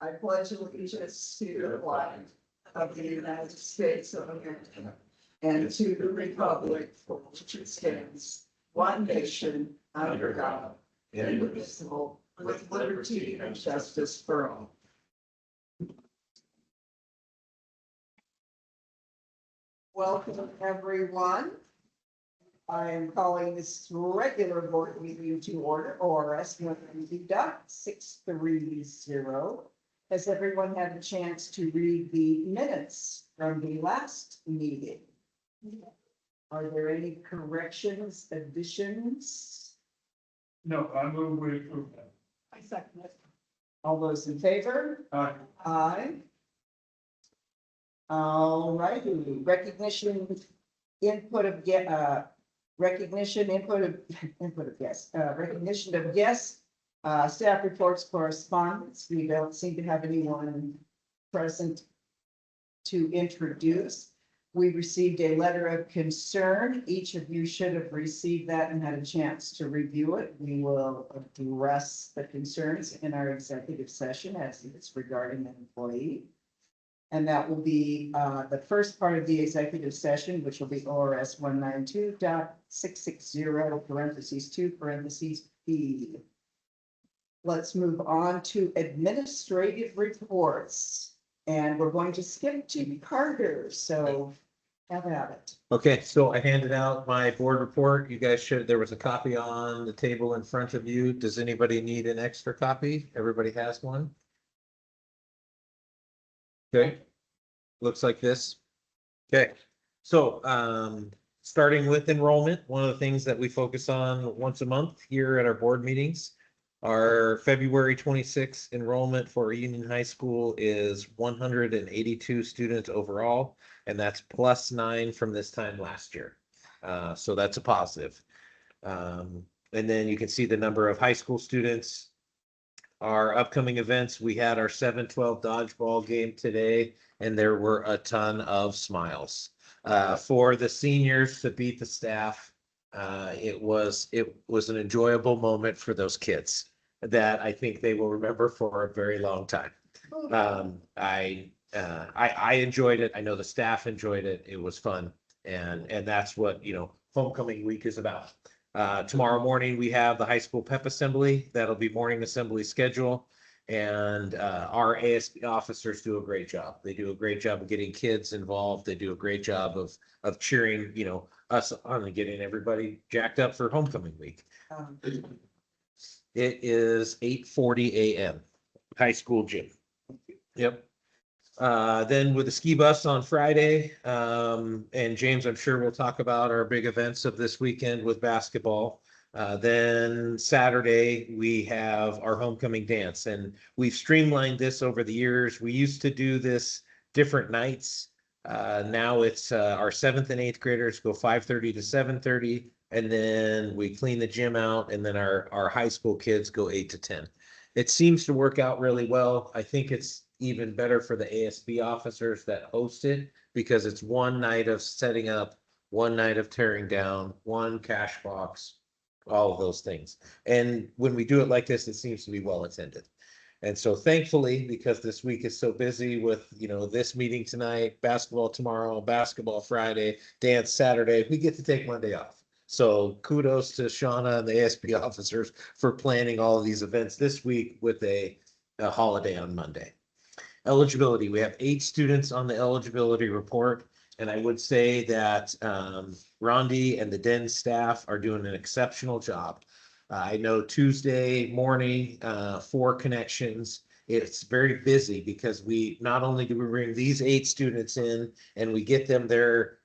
I pledge allegiance to the flag of the United States of America and to the republic for which it stands, one nation, under God, indivisible, with liberty and justice for all. Welcome, everyone. I am calling this regular board meeting to order, ORS 190.630. Has everyone had a chance to read the minutes from the last meeting? Are there any corrections, additions? No, I move we approve that. I second it. All those in favor? Aye. Aye. All righty, recognition, input of recognition of guests, staff reports, correspondence. We don't seem to have anyone present to introduce. We received a letter of concern. Each of you should have received that and had a chance to review it. We will address the concerns in our executive session as it's regarding an employee. And that will be the first part of the executive session, which will be ORS 192.660 parentheses 2 parentheses B. Let's move on to administrative reports. And we're going to skip to Carter, so have at it. Okay, so I handed out my board report. You guys should, there was a copy on the table in front of you. Does anybody need an extra copy? Everybody has one? Okay, looks like this. Okay, so starting with enrollment, one of the things that we focus on once a month here at our board meetings. Our February 26th enrollment for Union High School is 182 students overall, and that's +9 from this time last year. So that's a positive. And then you can see the number of high school students. Our upcoming events, we had our 7-12 dodgeball game today, and there were a ton of smiles. For the seniors to beat the staff, it was an enjoyable moment for those kids that I think they will remember for a very long time. I enjoyed it. I know the staff enjoyed it. It was fun, and that's what homecoming week is about. Tomorrow morning we have the high school pep assembly. That'll be morning assembly schedule, and our ASB officers do a great job. They do a great job of getting kids involved. They do a great job of cheering us on and getting everybody jacked up for homecoming week. It is 8:40 a.m. high school gym. Yep. Then with the ski bus on Friday, and James, I'm sure we'll talk about our big events of this weekend with basketball. Then Saturday, we have our homecoming dance, and we've streamlined this over the years. We used to do this different nights. Now it's our 7th and 8th graders go 5:30 to 7:30, and then we clean the gym out, and then our high school kids go 8 to 10. It seems to work out really well. I think it's even better for the ASB officers that host it, because it's one night of setting up, one night of tearing down, one cash box, all of those things. And when we do it like this, it seems to be well attended. And so thankfully, because this week is so busy with, this meeting tonight, basketball tomorrow, basketball Friday, dance Saturday, we get to take Monday off. So kudos to Shauna and the ASB officers for planning all of these events this week with a holiday on Monday. Eligibility, we have 8 students on the eligibility report, and I would say that Rondi and the DEN staff are doing an exceptional job. I know Tuesday morning, 4 connections. It's very busy because we not only do we bring these 8 students in and we get them their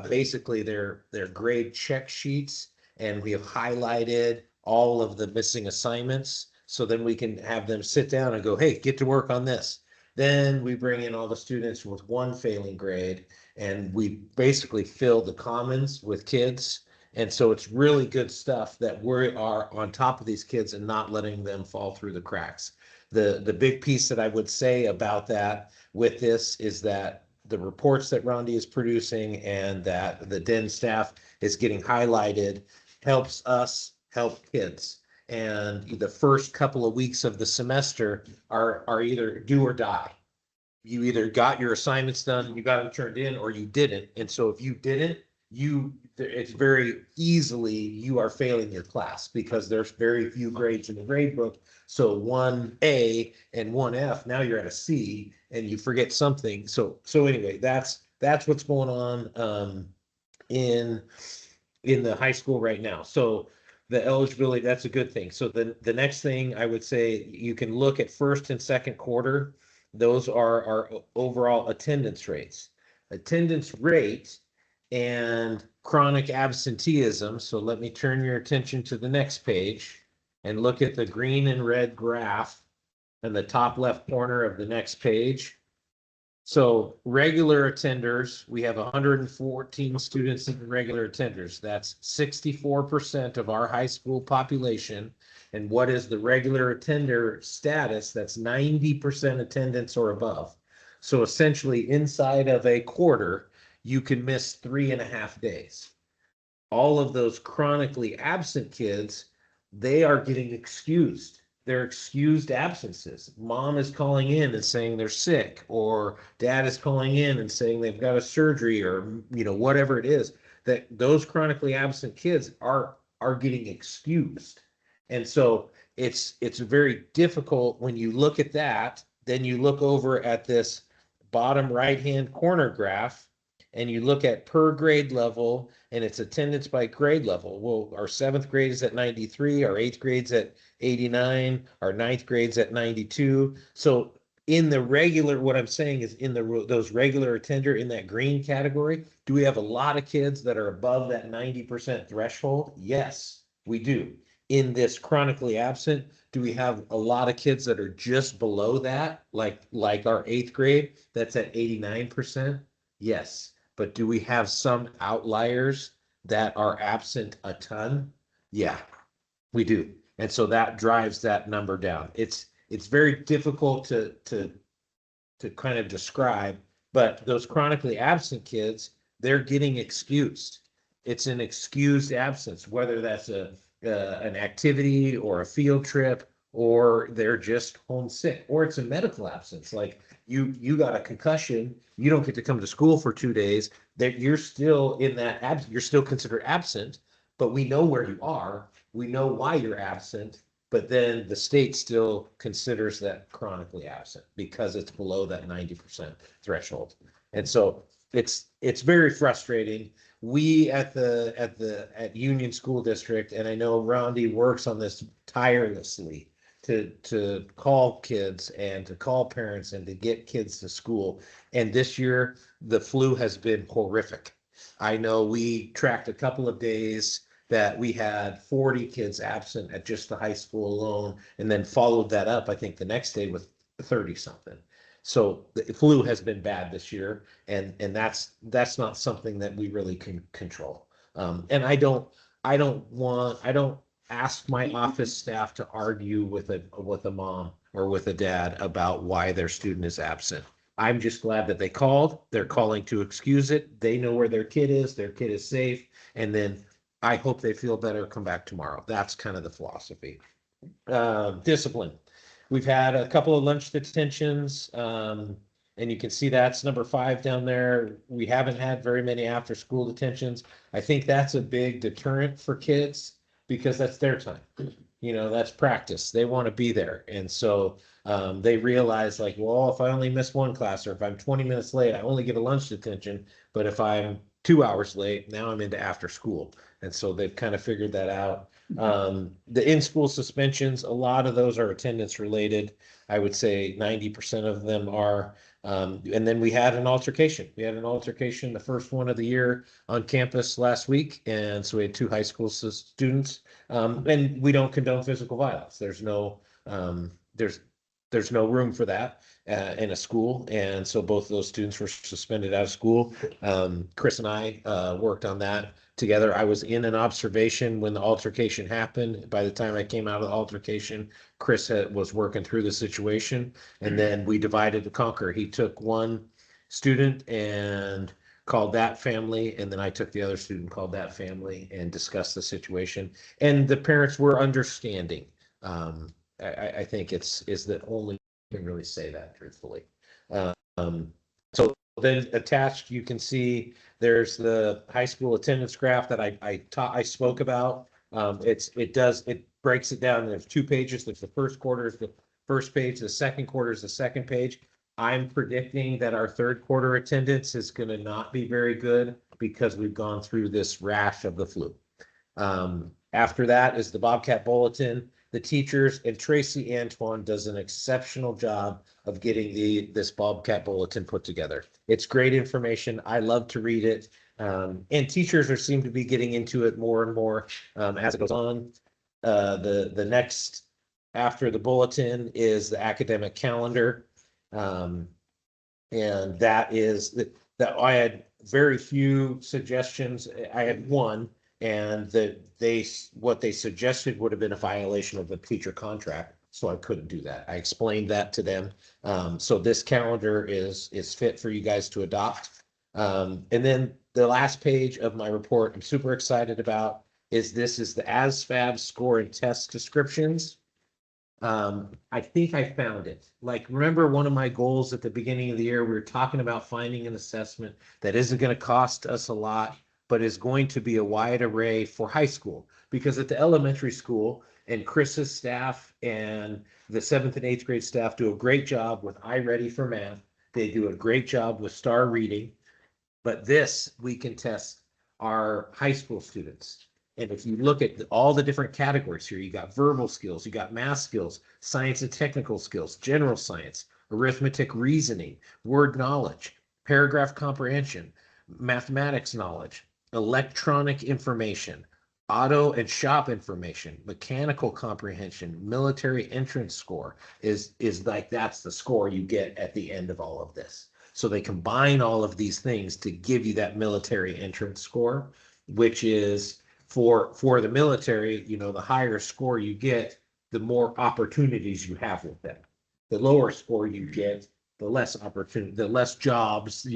basically their grade check sheets, and we have highlighted all of the missing assignments, so then we can have them sit down and go, hey, get to work on this. Then we bring in all the students with 1 failing grade, and we basically fill the commons with kids. And so it's really good stuff that we are on top of these kids and not letting them fall through the cracks. The big piece that I would say about that with this is that the reports that Rondi is producing and that the DEN staff is getting highlighted helps us help kids. And the first couple of weeks of the semester are either do or die. You either got your assignments done, you got them turned in, or you didn't. And so if you didn't, it's very easily you are failing your class because there's very few grades in the grade book. So 1A and 1F, now you're at a C and you forget something. So anyway, that's what's going on in the high school right now. So the eligibility, that's a good thing. So the next thing I would say, you can look at first and second quarter. Those are our overall attendance rates. Attendance rate and chronic absenteeism. So let me turn your attention to the next page and look at the green and red graph in the top left corner of the next page. So regular attenders, we have 114 students in regular attenders. That's 64% of our high school population. And what is the regular attender status? That's 90% attendance or above. So essentially inside of a quarter, you can miss 3.5 days. All of those chronically absent kids, they are getting excused. They're excused absences. Mom is calling in and saying they're sick, or dad is calling in and saying they've got a surgery, or whatever it is. That those chronically absent kids are getting excused. And so it's very difficult when you look at that. Then you look over at this bottom right-hand corner graph and you look at per grade level and its attendance by grade level. Well, our 7th grade is at 93, our 8th grade's at 89, our 9th grade's at 92. So in the regular, what I'm saying is in those regular attender in that green category, do we have a lot of kids that are above that 90% threshold? Yes, we do. In this chronically absent, do we have a lot of kids that are just below that, like our 8th grade that's at 89%? Yes. But do we have some outliers that are absent a ton? Yeah, we do. And so that drives that number down. It's very difficult to kind of describe, but those chronically absent kids, they're getting excused. It's an excused absence, whether that's an activity or a field trip, or they're just homesick, or it's a medical absence. Like you got a concussion, you don't get to come to school for 2 days, that you're still in that you're still considered absent, but we know where you are, we know why you're absent, but then the state still considers that chronically absent because it's below that 90% threshold. And so it's very frustrating. We at Union School District, and I know Rondi works on this tirelessly to call kids and to call parents and to get kids to school. And this year, the flu has been horrific. I know we tracked a couple of days that we had 40 kids absent at just the high school alone, and then followed that up, I think, the next day with 30 something. So the flu has been bad this year, and that's not something that we really can control. And I don't ask my office staff to argue with a mom or with a dad about why their student is absent. I'm just glad that they called. They're calling to excuse it. They know where their kid is. Their kid is safe. And then I hope they feel better, come back tomorrow. That's kind of the philosophy. Discipline. We've had a couple of lunch detentions, and you can see that's number 5 down there. We haven't had very many after school detentions. I think that's a big deterrent for kids because that's their time. That's practice. They want to be there. And so they realize, like, well, if I only miss one class, or if I'm 20 minutes late, I only get a lunch detention. But if I'm 2 hours late, now I'm into after school. And so they've kind of figured that out. The in-school suspensions, a lot of those are attendance related. I would say 90% of them are. And then we had an altercation. The first one of the year on campus last week. And so we had 2 high school students. And we don't condone physical violence. There's no room for that in a school. And so both of those students were suspended out of school. Chris and I worked on that together. I was in an observation when the altercation happened. By the time I came out of the altercation, Chris was working through the situation, and then we divided to conquer. He took one student and called that family, and then I took the other student, called that family, and discussed the situation. And the parents were understanding. I think is the only can really say that truthfully. So then attached, you can see there's the high school attendance graph that I spoke about. It breaks it down. There's 2 pages. There's the first quarter is the first page, the second quarter is the second page. I'm predicting that our third quarter attendance is going to not be very good because we've gone through this rash of the flu. After that is the Bobcat Bulletin. The teachers and Tracy Antoine does an exceptional job of getting this Bobcat Bulletin put together. It's great information. I love to read it. And teachers seem to be getting into it more and more as it goes on. The next after the bulletin is the academic calendar. And that is that I had very few suggestions. I had one, and what they suggested would have been a violation of the teacher contract. So I couldn't do that. I explained that to them. So this calendar is fit for you guys to adopt. And then the last page of my report I'm super excited about is the ASVAB score and test descriptions. I think I found it. Like, remember one of my goals at the beginning of the year, we were talking about finding an assessment that isn't going to cost us a lot, but is going to be a wide array for high school. Because at the elementary school, and Chris's staff and the 7th and 8th grade staff do a great job with iReady for math. They do a great job with star reading. But this, we can test our high school students. And if you look at all the different categories here, you got verbal skills, you got math skills, science and technical skills, general science, arithmetic, reasoning, word knowledge, paragraph comprehension, mathematics knowledge, electronic information, auto and shop information, mechanical comprehension, military entrance score is like, that's the score you get at the end of all of this. So they combine all of these things to give you that military entrance score, which is for the military, the higher score you get, the more opportunities you have with them. The lower score you get, the less opportunity, the less jobs,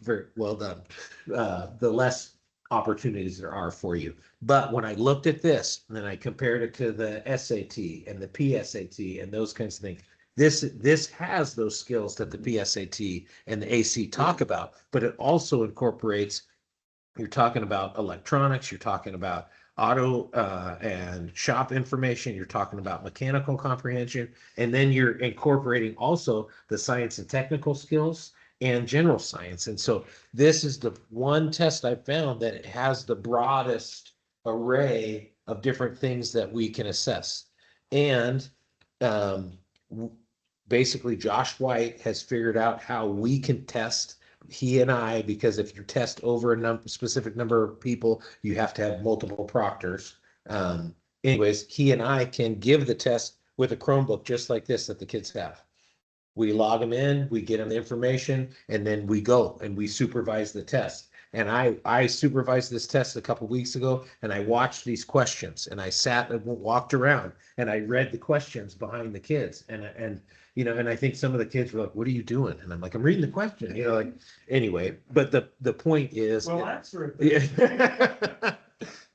very well done, the less opportunities there are for you. But when I looked at this, and then I compared it to the SAT and the PSAT and those kinds of things, this has those skills that the PSAT and the AC talk about, but it also incorporates, you're talking about electronics, you're talking about auto and shop information, you're talking about mechanical comprehension, and then you're incorporating also the science and technical skills and general science. And so this is the one test I found that it has the broadest array of different things that we can assess. And basically Josh White has figured out how we can test, he and I, because if you test over a specific number of people, you have to have multiple proctors. Anyways, he and I can give the test with a Chromebook just like this that the kids have. We log them in, we get them the information, and then we go and we supervise the test. And I supervised this test a couple weeks ago, and I watched these questions, and I sat and walked around, and I read the questions behind the kids, and and I think some of the kids were like, "What are you doing?" And I'm like, "I'm reading the question," like. Anyway, but the point is, Well, answer it. yeah.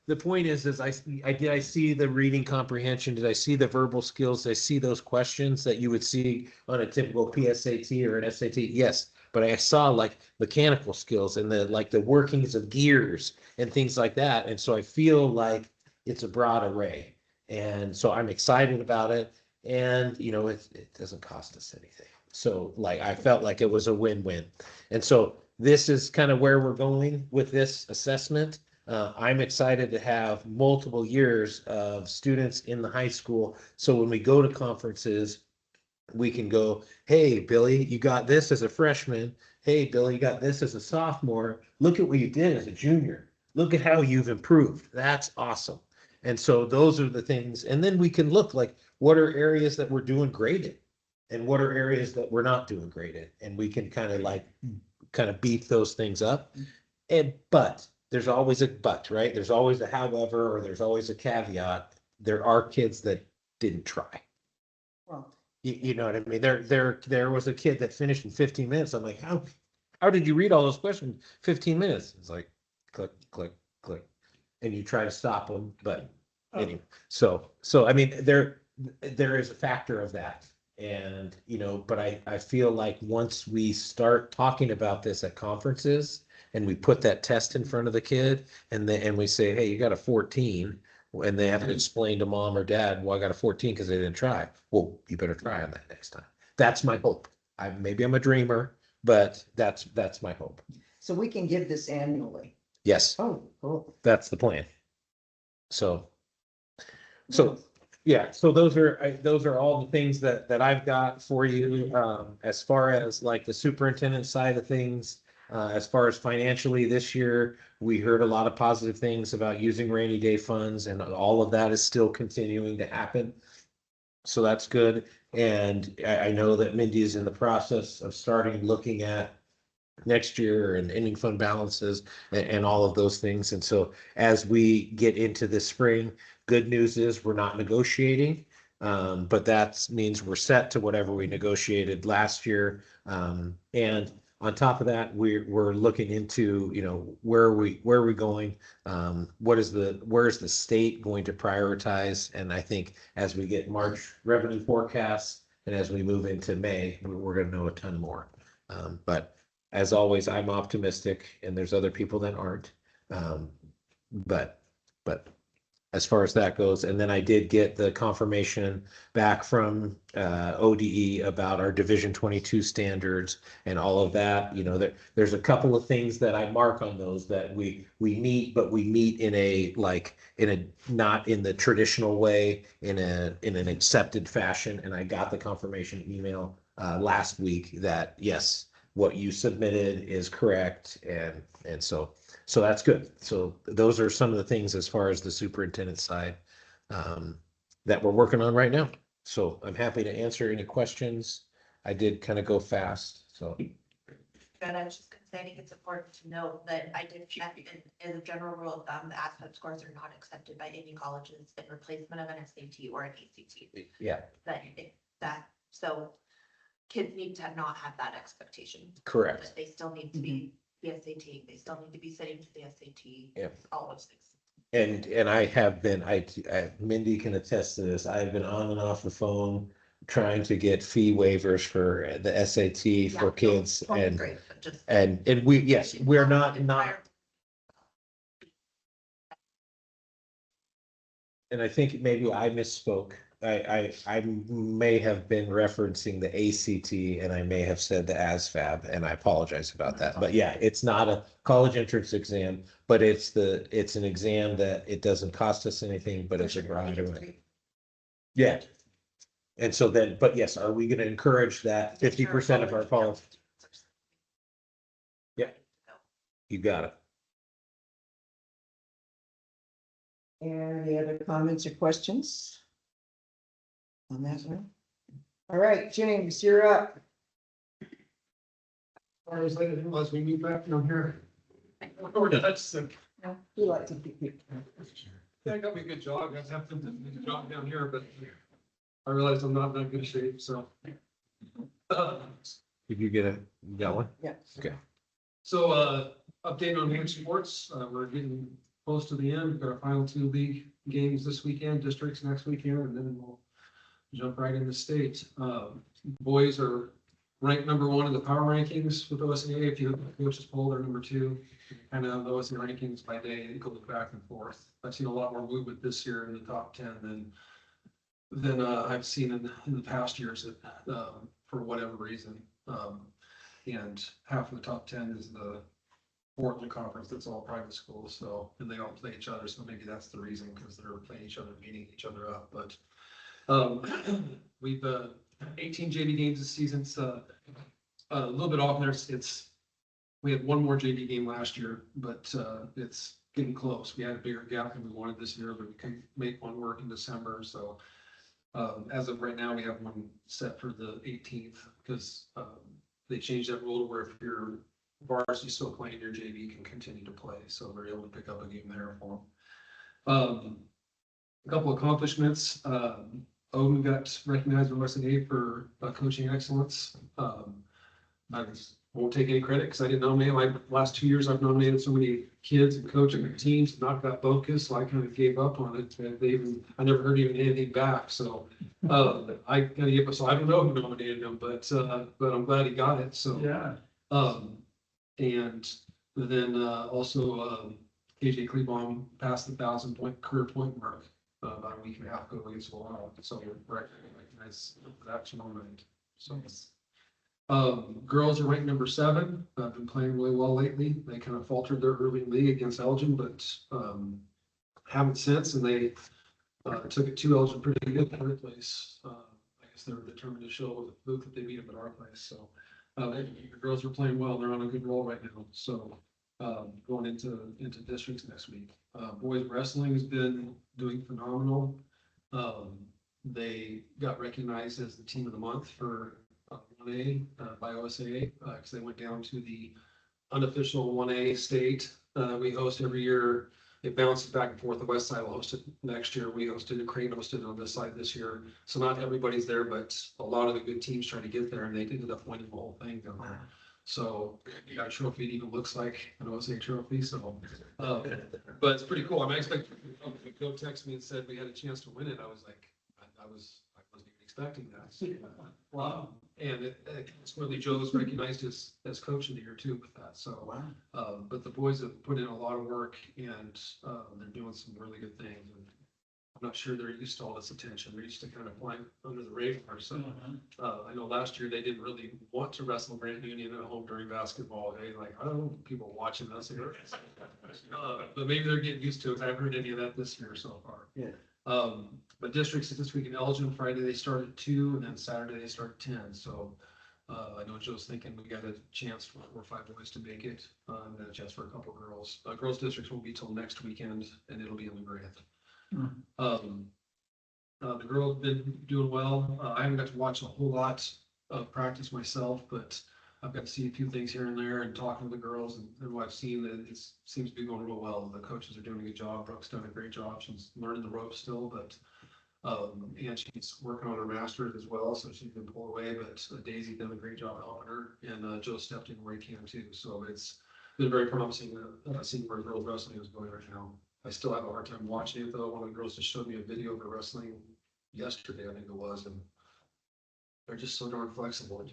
The point is did I see the reading comprehension? Did I see the verbal skills? Did I see those questions that you would see on a typical PSAT or an SAT? Yes, but I saw like mechanical skills and the workings of gears and things like that. And so I feel like it's a broad array. And so I'm excited about it. And it doesn't cost us anything. So I felt like it was a win-win. And so this is kind of where we're going with this assessment. I'm excited to have multiple years of students in the high school. So when we go to conferences, we can go, "Hey, Billy, you got this as a freshman. Hey, Billy, you got this as a sophomore. Look at what you did as a junior. Look at how you've improved. That's awesome." And so those are the things. And then we can look like, what are areas that we're doing great in? And what are areas that we're not doing great in? And we can kind of beef those things up. But there's always a but, right? There's always a however, or there's always a caveat. There are kids that didn't try. Well, You know what I mean? There was a kid that finished in 15 minutes. I'm like, how how did you read all those questions? 15 minutes. It's like, click, click, click. And you try to stop them, but anyway, so I mean, there is a factor of that. And, but I feel like once we start talking about this at conferences and we put that test in front of the kid and we say, hey, you got a 14, and they have to explain to mom or dad, well, I got a 14 because they didn't try. Well, you better try on that next time. That's my hope. Maybe I'm a dreamer, but that's my hope. So we can give this annually. Yes, Oh, cool. that's the plan. So yeah, so those are all the things that I've got for you. As far as like the superintendent side of things, as far as financially this year, we heard a lot of positive things about using rainy day funds, and all of that is still continuing to happen. So that's good. And I know that Mindy is in the process of starting looking at next year and ending fund balances and all of those things. And so as we get into the spring, good news is we're not negotiating. But that means we're set to whatever we negotiated last year. And on top of that, we're looking into, where are we going? Where is the state going to prioritize? And I think as we get March revenue forecasts and as we move into May, we're going to know a ton more. But as always, I'm optimistic, and there's other people that aren't. But as far as that goes, and then I did get the confirmation back from ODE about our Division 22 standards and all of that. There's a couple of things that I mark on those that we meet, but we meet in a not in the traditional way, in an accepted fashion. And I got the confirmation email last week that yes, what you submitted is correct. And so that's good. So those are some of the things as far as the superintendent side that we're working on right now. So I'm happy to answer any questions. I did kind of go fast, so. Good, I was just gonna say, I think it's important to note that I did check, and as a general rule of thumb, the ASVAB scores are not accepted by any colleges in replacement of an SAT or an ACT. Yeah, So kids need to not have that expectation. correct. But they still need to be the SAT, they still need to be sitting to the SAT. Yep. All those things. And I have been, Mindy can attest to this. I've been on and off the phone trying to get fee waivers for the SAT for Yeah, kids. totally And great, but just- and we, yes, we're not. And I think maybe I misspoke. I may have been referencing the ACT and I may have said the ASVAB, and I apologize about that. But yeah, it's not a college entrance exam, but it's an exam that it doesn't cost us anything, but it's a grind away. Yeah. And so then, but yes, are we gonna encourage that 50% of our college? Yeah. You got it. Any other comments or questions on that one? All right, James, you're up. Or is that unless we meet back down here? Or that's, We like to be. yeah, got me a good jog. I have to do a jog down here, but I realized I'm not in that good shape, so. Did you got one? Yeah. Okay. So, update on Hampshire sports, we're getting close to the end. We've got our final 2 league games this weekend, districts next weekend, and then we'll jump right into state. Boys are ranked #1 in the power rankings with OSNA. If you look at the coaches poll, they're #2. Kind of the OSNA rankings by day, it goes back and forth. I've seen a lot more movement this year in the top 10 than I've seen in the past years for whatever reason. And half of the top 10 is the Portland conference. That's all private schools. So, and they all play each other. So maybe that's the reason, because they're playing each other, beating each other up. But we've 18 JV games this season. It's a little bit off there. We had one more JV game last year, but it's getting close. We had a bigger gap than we wanted this year, but we can make one work in December. So as of right now, we have one set for the 18th, because they changed that rule to where if you're varsity still playing, your JV can continue to play. So they're able to pick up a game there for them. A couple accomplishments. Odin got recognized with OSNA for coaching excellence. I was won't take any credit because I didn't nominate. My last 2 years, I've nominated so many kids and coaching their teams, knocked that focus, so I kind of gave up on it. And I never heard even anything back. So I kind of gave up. So I don't know who nominated him, but I'm glad he got it. So Yeah. And then also KJ Klebaum passed the 1,000-point career point mark about a week and a half ago against Ohio. So we're recognized for that tournament. So. Girls are ranked number 7. Been playing really well lately. They kind of faltered their early league against Elgin, but haven't since, and they took it to Elgin pretty good third place. I guess they were determined to show with Luke that they beat them at our place. So the girls are playing well. They're on a good roll right now. So going into districts next week. Boys wrestling has been doing phenomenal. They got recognized as the team of the month for 1A by OSA because they went down to the unofficial 1A state we host every year. It bounces back and forth. The west side will host it next year. We hosted it. Crane hosted it on this side this year. So not everybody's there, but a lot of the good teams trying to get there, and they ended up winning the whole thing down there. So you got a trophy. It even looks like an OSA trophy. So, but it's pretty cool. I mean, I expected when Coach texted me and said we had a chance to win it. I was like, I wasn't even expecting that. Wow. And it's really Joe's recognized as coach of the year too with that. So, Wow. but the boys have put in a lot of work and they're doing some really good things. And I'm not sure they're used to all this attention. They're used to kind of flying under the radar. So I know last year they didn't really want to wrestle Grant Union at home during basketball. They like, I don't know, people watching us. But maybe they're getting used to it. I haven't heard any of that this year so far. Yeah. But districts this week in Elgin, Friday they start at 2 and then Saturday they start at 10. So I know Joe's thinking we got a chance for 4 or 5 boys to make it, and then a chance for a couple girls. Girls districts won't be till next weekend, and it'll be in the grant. The girls have been doing well. I haven't got to watch a whole lot of practice myself, but I've got to see a few things here and there and talking to the girls and what I've seen that it seems to be going real well. The coaches are doing a good job. Brooke's done a great job. She's learning the ropes still, but and she's working on her master's as well, so she's been pulled away. But Daisy done a great job helping her, and Joe stepped in where he can too. So it's been very promising seeing where girls wrestling is going right now. I still have a hard time watching it though. One of the girls just showed me a video of her wrestling yesterday, I think it was, and they're just so darn flexible.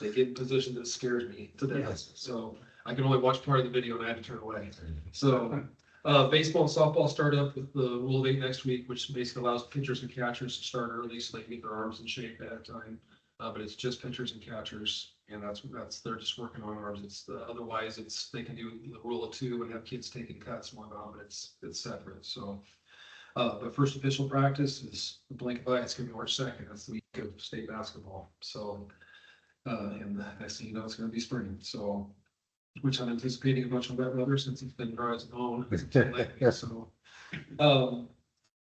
They get in position that scares me to death. So I can only watch part of the video and I had to turn away. So baseball and softball start up with the Rule of 8 next week, which basically allows pitchers and catchers to start early so they can get their arms in shape at that time. But it's just pitchers and catchers, and that's they're just working on arms. It's otherwise they can do the Rule of 2 and have kids taking cuts and whatnot, but it's separate. So. But first official practice is the blink of an eye. It's going to be March 2nd. That's the week of state basketball. So, and the next thing you know, it's going to be spring. So, which I'm anticipating a bunch of wet weather since it's been dry as a bone. So,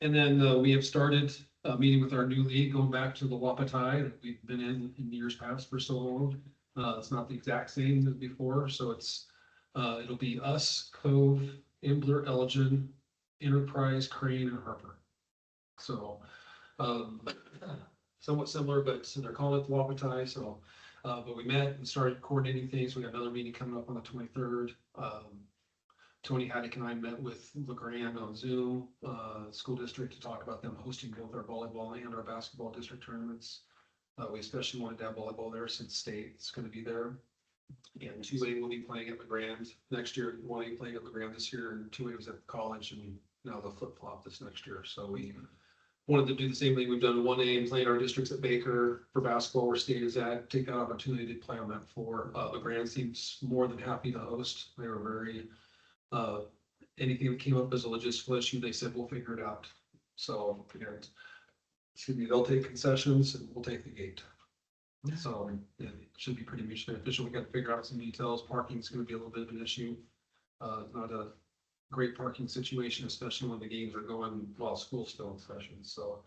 and then we have started meeting with our new league, going back to the Wapatai that we've been in years past for so long. It's not the exact same as before. So it'll be us, Cove, Ambler, Elgin, Enterprise, Crane, and Harper. So somewhat similar, but they're calling it the Wapatai. So, but we met and started coordinating things. We got another meeting coming up on the 23rd. Tony Haddock and I met with LeGrand on Zoom, school district, to talk about them hosting both our volleyball and our basketball district tournaments. We especially wanted to have volleyball there since state is going to be there. And 2A will be playing at LeGrand next year. 1A playing at LeGrand this year, and 2A was at the college, and now they'll flip flop this next year. So we wanted to do the same thing we've done in 1A and playing our districts at Baker for basketball, where state is at. Take that opportunity to play on that floor. LeGrand seems more than happy to host. They were very anything that came up as a logistical issue, they said we'll figure it out. So they'll take concessions and we'll take the gate. So yeah, it should be pretty mutually beneficial. We got to figure out some details. Parking is going to be a little bit of an issue. Not a great parking situation, especially when the games are going while school's still in session. So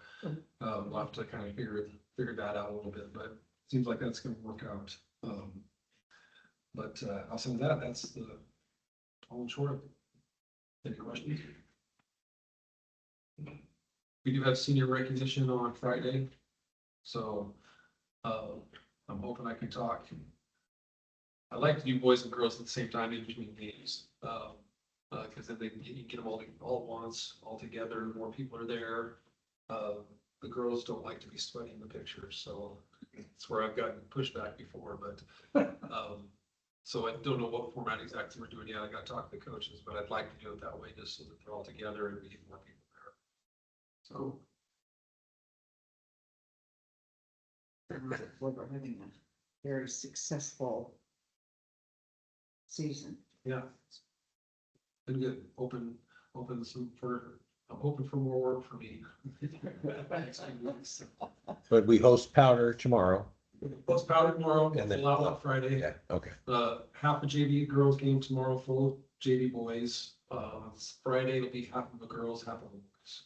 we'll have to kind of figure that out a little bit, but it seems like that's going to work out. But outside of that, that's the all in short. Any questions? We do have senior recognition on Friday, so I'm hoping I can talk I like to do boys and girls at the same time in between games. Cause then you can get them all at once, all together, more people are there. The girls don't like to be sweaty in the pictures, so it's where I've gotten pushback before, but, so I don't know what format exactly we're doing yet. I gotta talk to the coaches, but I'd like to do it that way just so that they're all together and we get more people there. So, We're having a very successful season. yeah. Been good, I'm hoping for more work for me. But we host powder tomorrow. Post powder tomorrow, And then- full out on Friday. Yeah, okay. Half a JV girls game tomorrow, full of JV boys. Friday it'll be half of the girls, half of the boys.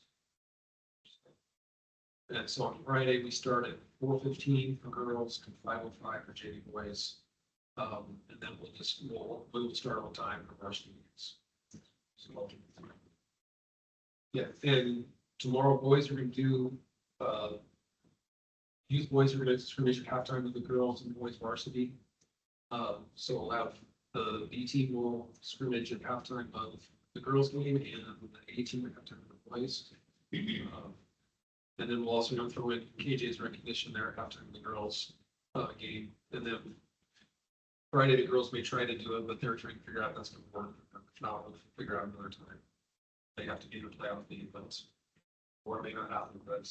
And so on Friday, we start at 4:15 for girls and 5:05 for JV boys. And then we'll start on time for varsity games. So, yeah, and tomorrow boys are gonna do, youth boys are gonna scrimmage at halftime with the girls and boys varsity. So we'll have the B team will scrimmage at halftime of the girls game and the A team at halftime of the boys. And then we'll also throw in KJ's recognition there at halftime of the girls game. And then Friday, the girls may try to do it, but they're trying to figure out if that's gonna work. If not, we'll figure out another time. They have to be in the playoff game, but, or it may not happen, but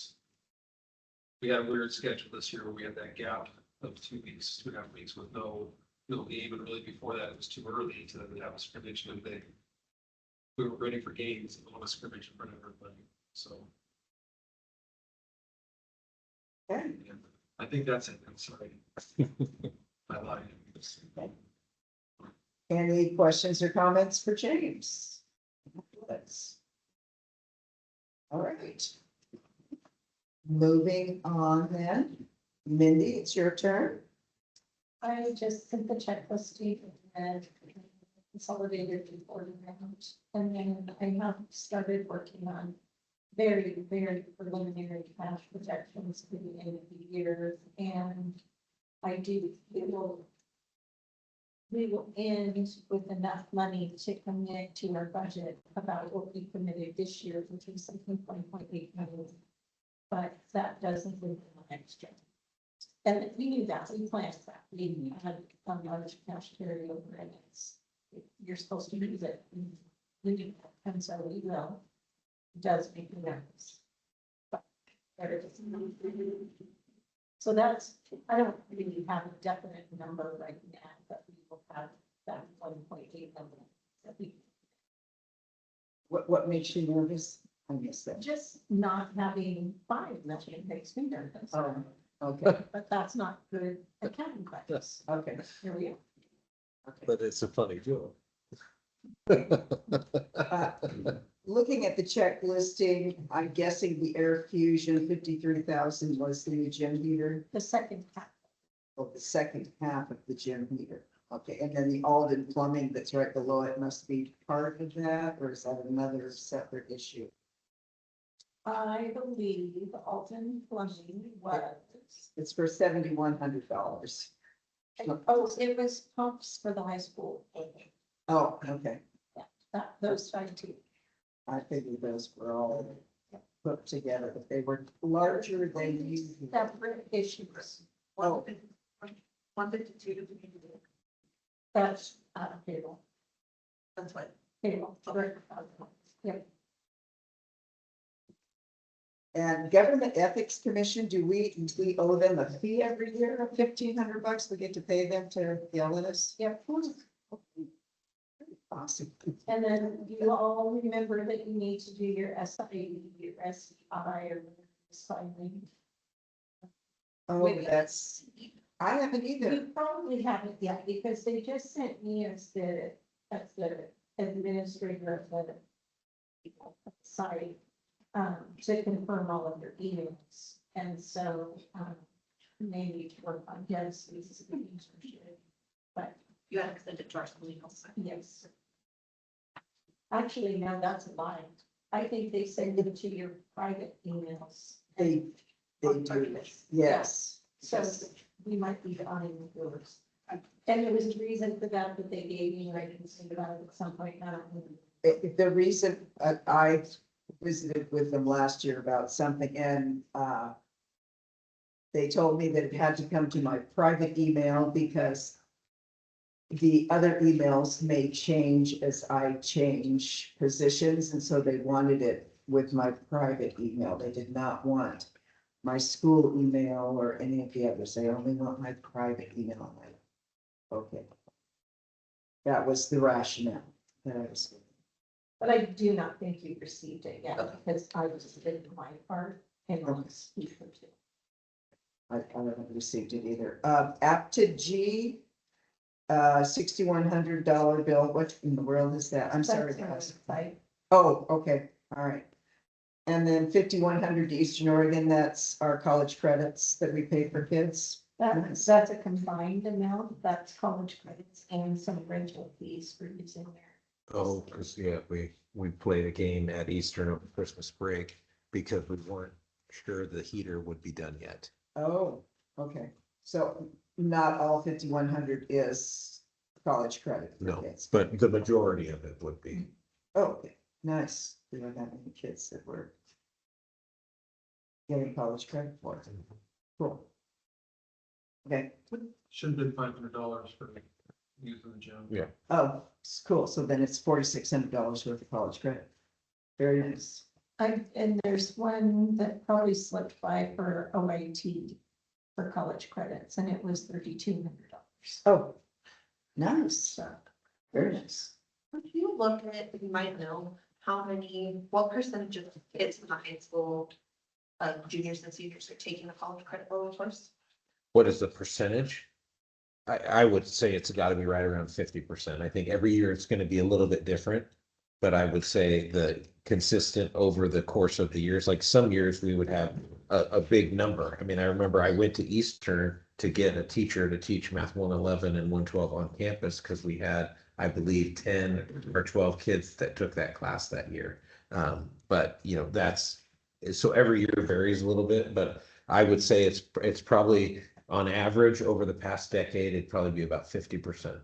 we had a weird schedule this year where we had that gap of 2.5 weeks with no game, and really before that, it was too early to have a scrimmage, and we were ready for games, and on a scrimmage in front of everybody, so. Okay. Yeah, I think that's it, I'm sorry. I lied. Any questions or comments for James? All right. Moving on then. Mindy, it's your turn. I just sent the checklist to you and consolidated reporting out. And then I have started working on very, very preliminary cash projections for the end of the year. And we will end with enough money to commit to our budget about what we committed this year, which was something 1.8 million. But that doesn't include the next year. And we knew that, we planned that, we had a large cash carryover and you're supposed to use it. We do that, and so we will. It does make me nervous. But there it is. So that's, I don't really have a definite number right now, but we will have that 1.8 million that we. What makes you nervous? I missed that. Just not having 5 million makes me nervous. Oh, okay, But that's not good accounting practice. okay, Here we are. okay. But it's a funny joke. Looking at the check listing, I'm guessing the air fusion 53,000 was the new gym heater, The second half. or the second half of the gym heater. Okay, and then the Alden plumbing that's right below it must be part of that, or is that another separate issue? I believe Alton Plumbing was, It's for $7,100. oh, it was pumps for the high school. Oh, okay. Those 2. I figured those were all put together, but they were larger than usual. Separate issues. Oh. 152. That's payroll. That's what. Payroll. Yep. And Government Ethics Commission, do we owe them a fee every year of $1,500? We get to pay them to yell at us? Yep. Awesome. And then you all remember that you need to do your SIE, your SEI, or signing. Oh, that's, I haven't either. You probably haven't yet, because they just sent me as the administrator of the site, to confirm all of your emails. And so, maybe to work on Desi's. But You have to send it to our school emails. yes. Actually, no, that's a lie. I think they send them to your private emails. They do, yes. So we might be on yours. And there was a reason for that they gave me, I can think about it at some point now. The reason I visited with them last year about something and, they told me that it had to come to my private email because the other emails may change as I change positions, and so they wanted it with my private email. They did not want my school email or any of the others. They only want my private email. I'm like, okay. That was the rationale that I was. But I do not think you received it yet, because I just did my part and I'll speak for two. I haven't received it either. Apta G, $6,100 bill. What in the world is that? I'm sorry, That's on the guys. website. Oh, okay, all right. And then 5,100 to Eastern Oregon, that's our college credits that we pay for kids. That's a combined amount, that's college credits and some rental fees for using there. Oh, because, yeah, we played a game at Eastern over Christmas break because we weren't sure the heater would be done yet. Oh, okay. So not all 5,100 is college credit for No, kids. but the majority of it would be. Oh, okay, nice. We don't have any kids that were getting college credit for it. Cool. Okay, Should have been $500 for using the gym. Yeah. oh, it's cool. So then it's $4,600 worth of college credit. Very nice. And there's one that probably slipped by for OIT for college credits, and it was $3,200. Oh, nice. So Very nice. If you look at, you might know what percentage of kids in the high school, juniors and seniors are taking a college credit loan course? What is the percentage? I would say it's gotta be right around 50%. I think every year it's gonna be a little bit different. But I would say the consistent over the course of the years, like some years we would have a big number. I mean, I remember I went to Eastern to get a teacher to teach Math 111 and 112 on campus because we had, I believe, 10 or 12 kids that took that class that year. But you know, that's, so every year varies a little bit, but I would say it's probably on average over the past decade, it'd probably be about 50%.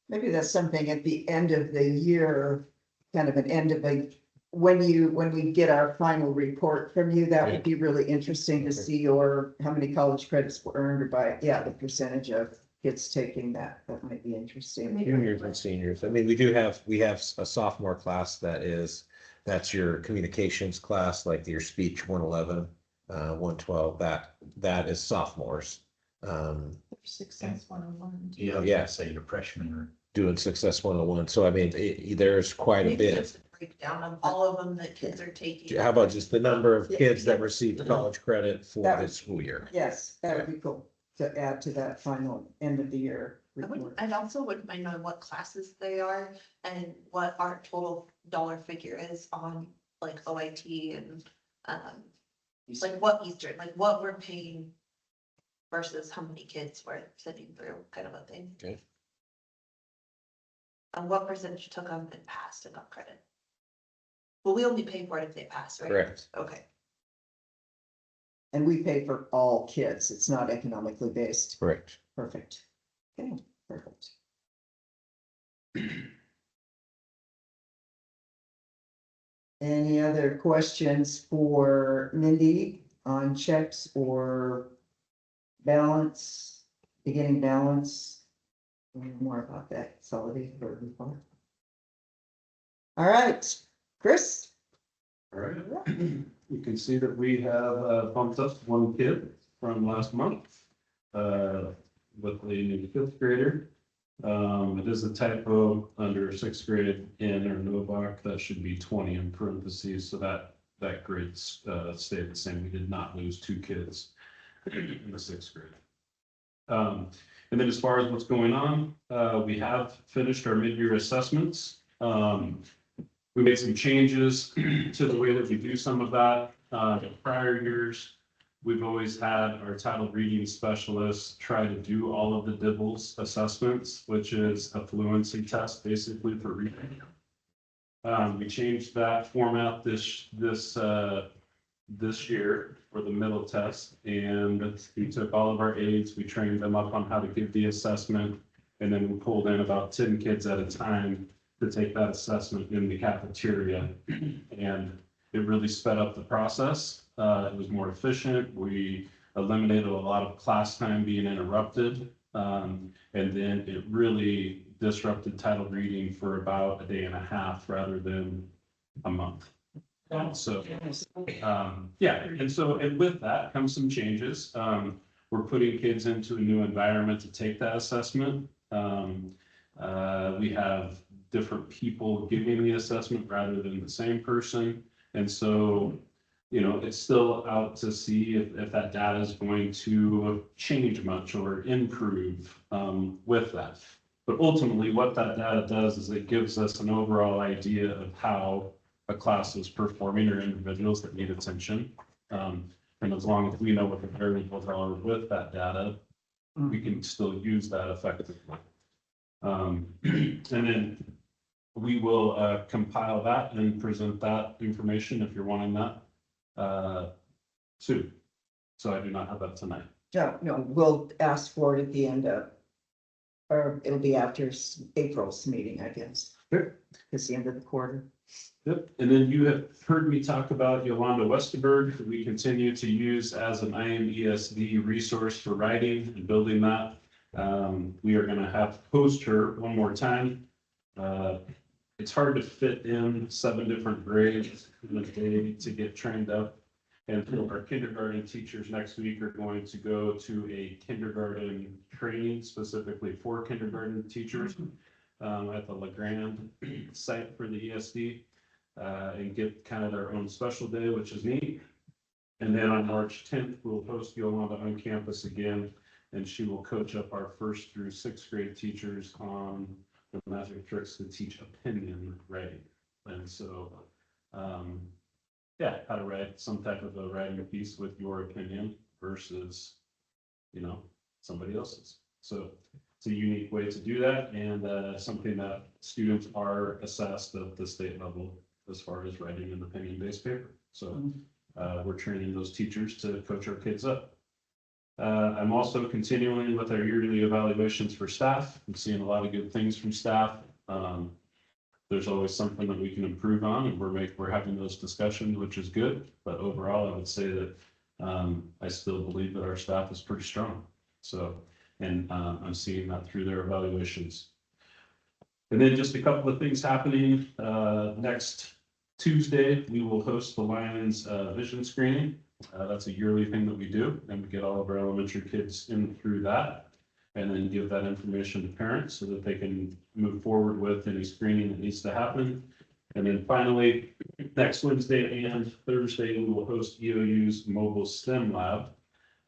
Maybe that's something at the end of the year, kind of an end of a, when we get our final report from you, that would be really interesting to see how many college credits were earned or by, yeah, the percentage of kids taking that. That might be interesting. Juniors and seniors. I mean, we have a sophomore class that's your communications class, like your speech 111, 112, that is sophomores. Success 101. Yeah. Say you're a freshman or. Doing Success 101. So I mean, there's quite a Maybe bit. just a breakdown of all of them that kids are taking. How about just the number of kids that receive college credit for That this school year? Yes, that would be cool to add to that final end of the year report. I also wouldn't mind knowing what classes they are and what our total dollar figure is on like OIT and, like what Eastern, like what we're paying versus how many kids we're sending through, kind of a thing. Okay. And what percentage took them and passed and got credit? Well, we only pay for it if they pass, right? Correct. Okay. And we pay for all kids. It's not economically based. Correct. Perfect. Okay, perfect. Any other questions for Mindy on checks or balance, beginning balance? Learn more about that consolidated burden report. All right, Chris? All right, you can see that we have bumped up one kid from last month with a new fifth grader. It is a typo under sixth grade in our Novak, that should be 20 in parentheses, so that grade stayed the same. We did not lose two kids in the sixth grade. And then as far as what's going on, we have finished our mid-year assessments. We made some changes to the way that we do some of that. In prior years, we've always had our titled reading specialists try to do all of the DIBELS assessments, which is a fluency test basically for reading. We changed that format this this year for the middle test. And we took all of our aides, we trained them up on how to give the assessment. And then we pulled in about 10 kids at a time to take that assessment in the cafeteria. And it really sped up the process. It was more efficient. We eliminated a lot of class time being interrupted. And then it really disrupted title reading for about a day and a half rather than a month. So, yeah, and with that comes some changes. We're putting kids into a new environment to take that assessment. We have different people giving the assessment rather than the same person. And so, it's still out to see if that data is going to change much or improve with that. But ultimately, what that data does is it gives us an overall idea of how a class is performing or individuals that need attention. And as long as we know what the variables are with that data, we can still use that effectively. And then we will compile that and present that information if you're wanting that soon. So I do not have that tonight. No, we'll ask for it at the end of, or it'll be after April's meeting, I guess. Sure. It's the end of the quarter. Yep, and then you have heard me talk about Yolanda Westerberg, who we continue to use as an IMESD resource for writing and building that. We are gonna have to post her one more time. It's hard to fit in 7 different grades in a day to get trained up. And so our kindergarten teachers next week are going to go to a kindergarten training specifically for kindergarten teachers at the LeGrand site for the ESD. And get kind of their own special day, which is neat. And then on March 10th, we'll host Yolanda on campus again, and she will coach up our 1st through 6th grade teachers on the magic tricks to teach opinion writing. And so, yeah, how to write some type of a writing piece with your opinion versus, somebody else's. So it's a unique way to do that, and something that students are assessed at the state level as far as writing an opinion-based paper. So we're training those teachers to coach our kids up. I'm also continuing with our yearly evaluations for staff. I'm seeing a lot of good things from staff. There's always something that we can improve on, and we're having those discussions, which is good. But overall, I would say that I still believe that our staff is pretty strong. So, and I'm seeing that through their evaluations. And then just a couple of things happening. Next Tuesday, we will host the Lions vision screening. That's a yearly thing that we do, and we get all of our elementary kids in through that. And then give that information to parents so that they can move forward with any screening that needs to happen. And then finally, next Wednesday and Thursday, we will host EOU's mobile STEM lab.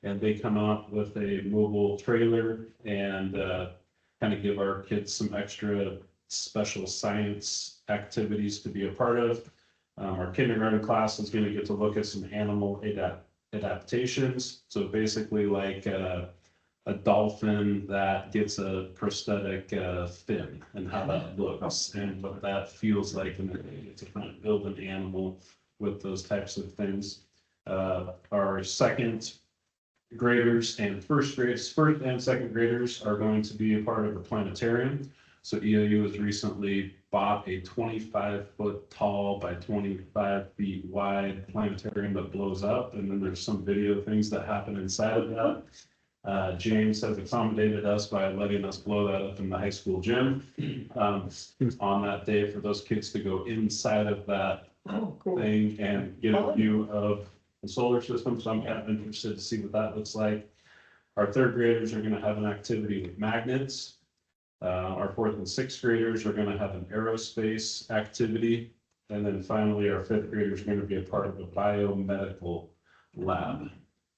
And they come out with a mobile trailer and kind of give our kids some extra special science activities to be a part of. Our kindergarten class is going to get to look at some animal adaptations. So basically like a dolphin that gets a prosthetic fin and how that looks and what that feels like, and to kind of build an animal with those types of things. Our second graders and first and 2nd graders are going to be a part of the planetarium. So EOU has recently bought a 25-foot tall by 25 feet wide planetarium that blows up, and then there's some video things that happen inside of that. James has accommodated us by letting us blow that up in the high school gym on that day for those kids to go inside of that thing and get a view of the solar system. So I'm kind of interested to see what that looks like. Our 3rd graders are going to have an activity with magnets. Our 4th and 6th graders are going to have an aerospace activity. And then finally, our 5th graders are going to be a part of a biomedical lab.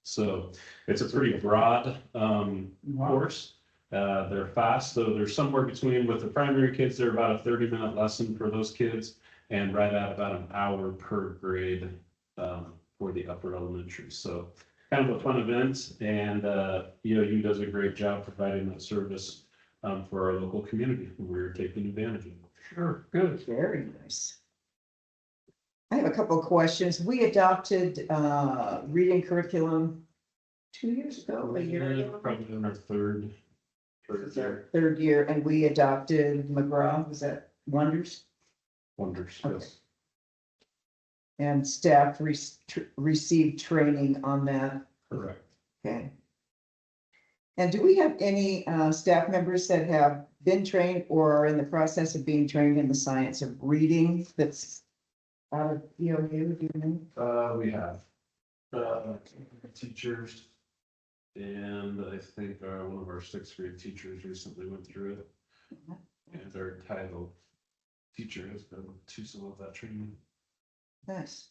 So it's a pretty broad course. They're fast, so they're somewhere between, with the primary kids, they're about a 30-minute lesson for those kids, and right at about an hour per grade for the upper elementary. So kind of a fun event, and EOU does a great job providing that service for our local community. We're taking advantage of it. Sure, good. Very nice. I have a couple of questions. We adopted reading curriculum 2 years ago, a year ago. Probably in our third It's year. our third year, and we adopted McGraw, was that Wonders? Wonders, Okay. yes. And staff received training on that. Correct. Okay. And do we have any staff members that have been trained or are in the process of being trained in the science of reading that's out of EOU, do you know? We have, teachers. And I think one of our sixth grade teachers recently went through it. And our title teacher has been to some of that training. Nice.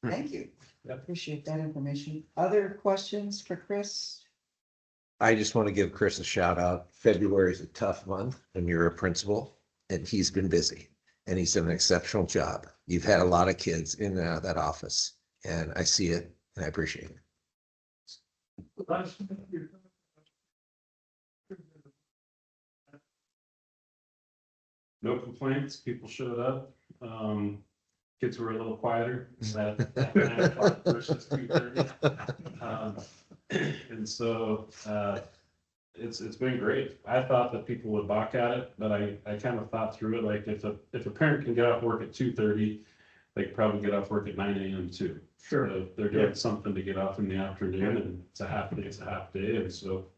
Thank you. Yep. Appreciate that information. Other questions for Chris? I just want to give Chris a shout out. February is a tough month and you're a principal and he's been busy and he's done an exceptional job. You've had a lot of kids in and out of that office and I see it and I appreciate it. No complaints, people showed up. Kids were a little quieter. That 9 o'clock versus 2:30. And so, it's been great. I thought that people would balk at it, but I kind of thought through it, like if a parent can get off work at 2:30, they could probably get off work at 9 a.m. too. So they're doing something to get off in the afternoon, and it's a half day, and so.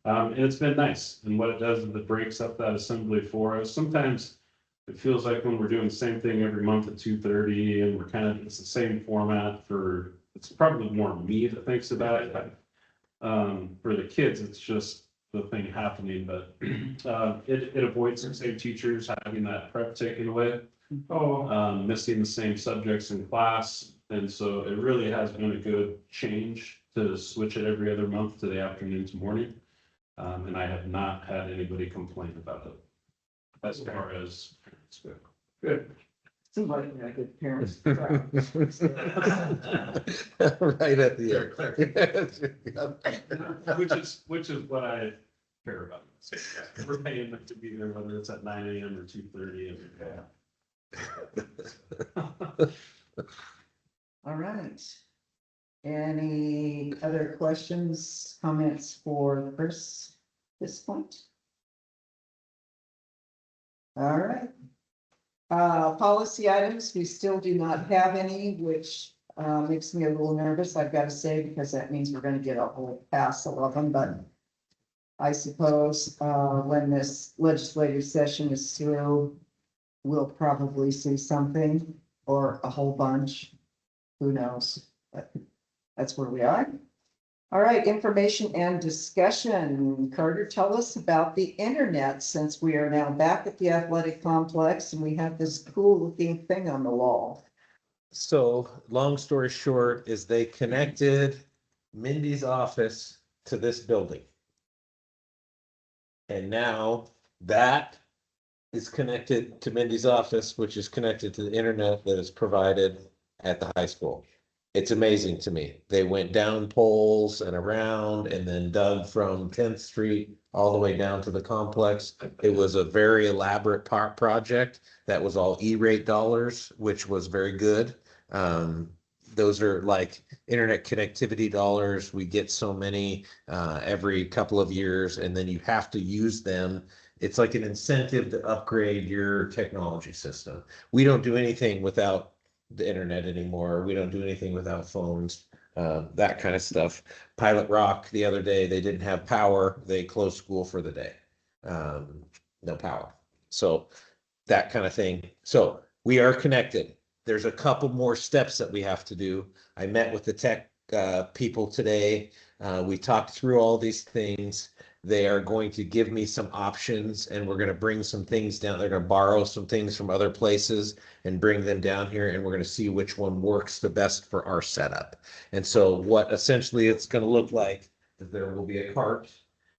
And it's been nice, and what it does is it breaks up that assembly for us. Sometimes it feels like when we're doing the same thing every month at 2:30, and it's the same format it's probably more me that thinks about it, but for the kids, it's just the thing happening, but it avoids the same teachers having that prep taken away. Missing the same subjects in class, and so it really has been a good change to switch it every other month to the afternoon to morning. And I have not had anybody complain about it as far as parents go. Good. Seems like a good parents. Right at the end. Which is what I care about. So, yeah, we're paying them to be there, whether it's at 9 a.m. or 2:30. All right. Any other questions, comments for Chris at this point? All right. Policy items, we still do not have any, which makes me a little nervous, I've got to say, because that means we're going to get a whole passel of them, but I suppose when this legislative session is through, we'll probably see something or a whole bunch. Who knows? But that's where we are. All right, information and discussion. Carter, tell us about the internet, since we are now back at the athletic complex and we have this cool looking thing on the wall. So long story short is they connected Mindy's office to this building. And now that is connected to Mindy's office, which is connected to the internet that is provided at the high school. It's amazing to me. They went down poles and around and then dug from 10th Street all the way down to the complex. It was a very elaborate project that was all E-rate dollars, which was very good. Those are like internet connectivity dollars. We get so many every couple of years, and then you have to use them. It's like an incentive to upgrade your technology system. We don't do anything without the internet anymore. We don't do anything without phones, that kind of stuff. Pilot Rock, the other day, they didn't have power. They closed school for the day. No power. So that kind of thing. So we are connected. There's a couple more steps that we have to do. I met with the tech people today. We talked through all these things. They are going to give me some options, and we're going to bring some things down. They're going to borrow some things from other places and bring them down here, and we're going to see which one works the best for our setup. And so what essentially it's going to look like is there will be a cart.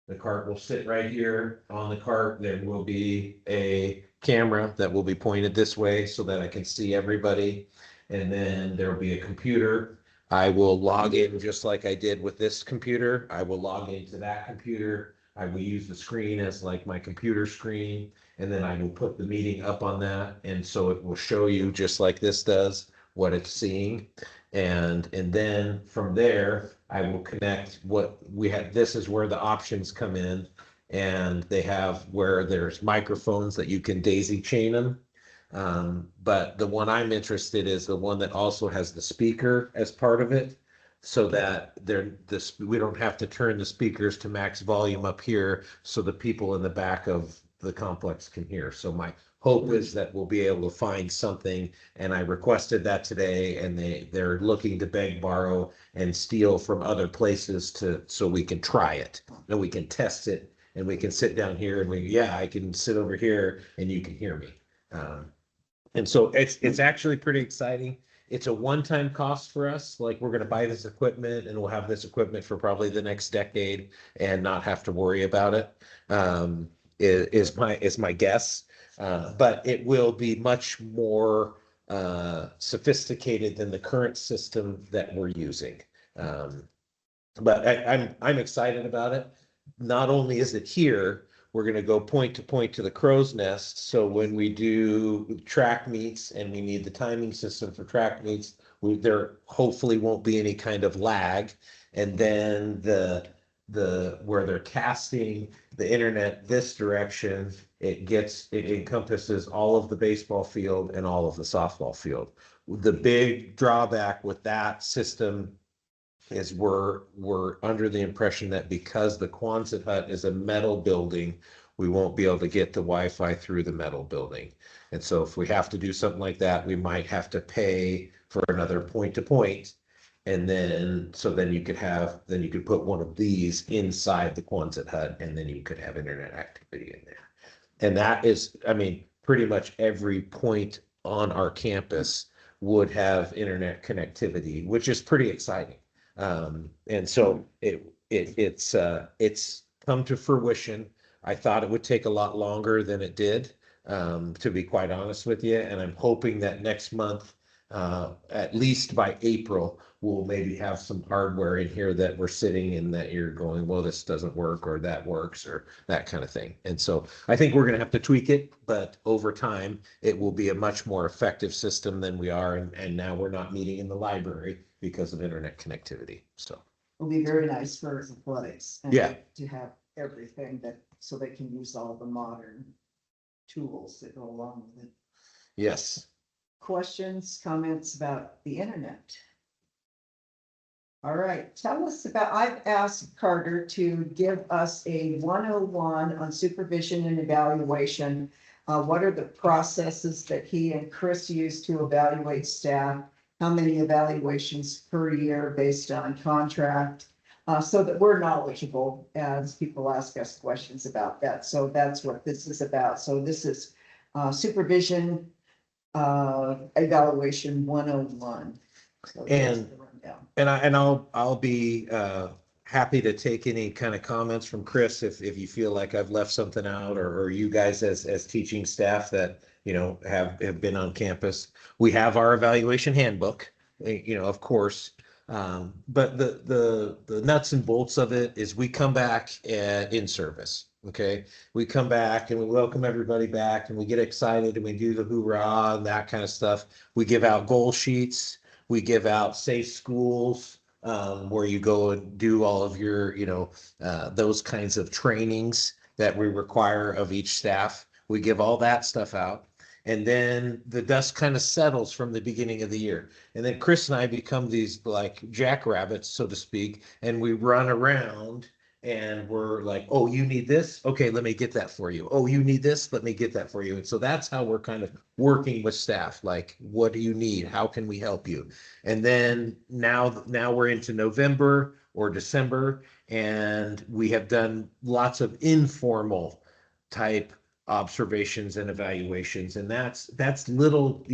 The cart will sit right here. On the cart, there will be a camera that will be pointed this way so that I can see everybody. And then there will be a computer. I will log in just like I did with this computer. I will log into that computer. I will use the screen as like my computer screen. And then I will put the meeting up on that. And so it will show you, just like this does, what it's seeing. And then from there, I will connect what we had. This is where the options come in. And they have where there's microphones that you can daisy chain them. But the one I'm interested is the one that also has the speaker as part of it. So that we don't have to turn the speakers to max volume up here so the people in the back of the complex can hear. So my hope is that we'll be able to find something, and I requested that today, and they're looking to beg, borrow, and steal from other places so we can try it and we can test it and we can sit down here and I can sit over here and you can hear me. And so it's actually pretty exciting. It's a one-time cost for us. Like, we're gonna buy this equipment and we'll have this equipment for probably the next decade and not have to worry about it. Is my guess. But it will be much more sophisticated than the current system that we're using. But I'm excited about it. Not only is it here, we're going to go point to point to the crow's nest. So when we do track meets and we need the timing system for track meets, there hopefully won't be any kind of lag. And then the where they're casting the internet this direction, it encompasses all of the baseball field and all of the softball field. The big drawback with that system is we're under the impression that because the Quonset hut is a metal building, we won't be able to get the Wi-Fi through the metal building. And so if we have to do something like that, we might have to pay for another point to point. And then you could put one of these inside the Quonset hut, and then you could have internet activity in there. And that is, I mean, pretty much every point on our campus would have internet connectivity, which is pretty exciting. And so it's come to fruition. I thought it would take a lot longer than it did, to be quite honest with you. And I'm hoping that next month, at least by April, we'll maybe have some hardware in here that we're sitting in that you're going, well, this doesn't work, or that works, or that kind of thing. And so I think we're going to have to tweak it, but over time, it will be a much more effective system than we are. And now we're not meeting in the library because of internet connectivity. So It'll be very nice for athletics. And Yeah. to have everything so they can use all the modern tools that go along with it. yes. Questions, comments about the internet? All right, tell us I've asked Carter to give us a 101 on supervision and evaluation. What are the processes that he and Chris use to evaluate staff? How many evaluations per year based on contract? So that we're knowledgeable as people ask us questions about that. So that's what this is about. So this is supervision evaluation 101. So that's And the rundown. And I'll be happy to take any kind of comments from Chris if you feel like I've left something out, or you guys as teaching staff that have been on campus. We have our evaluation handbook, of course. But the nuts and bolts of it is we come back in service. Okay, we come back and we welcome everybody back and we get excited and we do the hoorah and that kind of stuff. We give out goal sheets. We give out safe schools, where you go and do all of your, those kinds of trainings that we require of each staff. We give all that stuff out. And then the dust kind of settles from the beginning of the year. And then Chris and I become these like jackrabbits, so to speak, and we run around and we're like, oh, you need this? Okay, let me get that for you. Oh, you need this? Let me get that for you. And so that's how we're kind of working with staff. Like, what do you need? How can we help you? And then now we're into November or December, and we have done lots of informal type observations and evaluations. And that's little,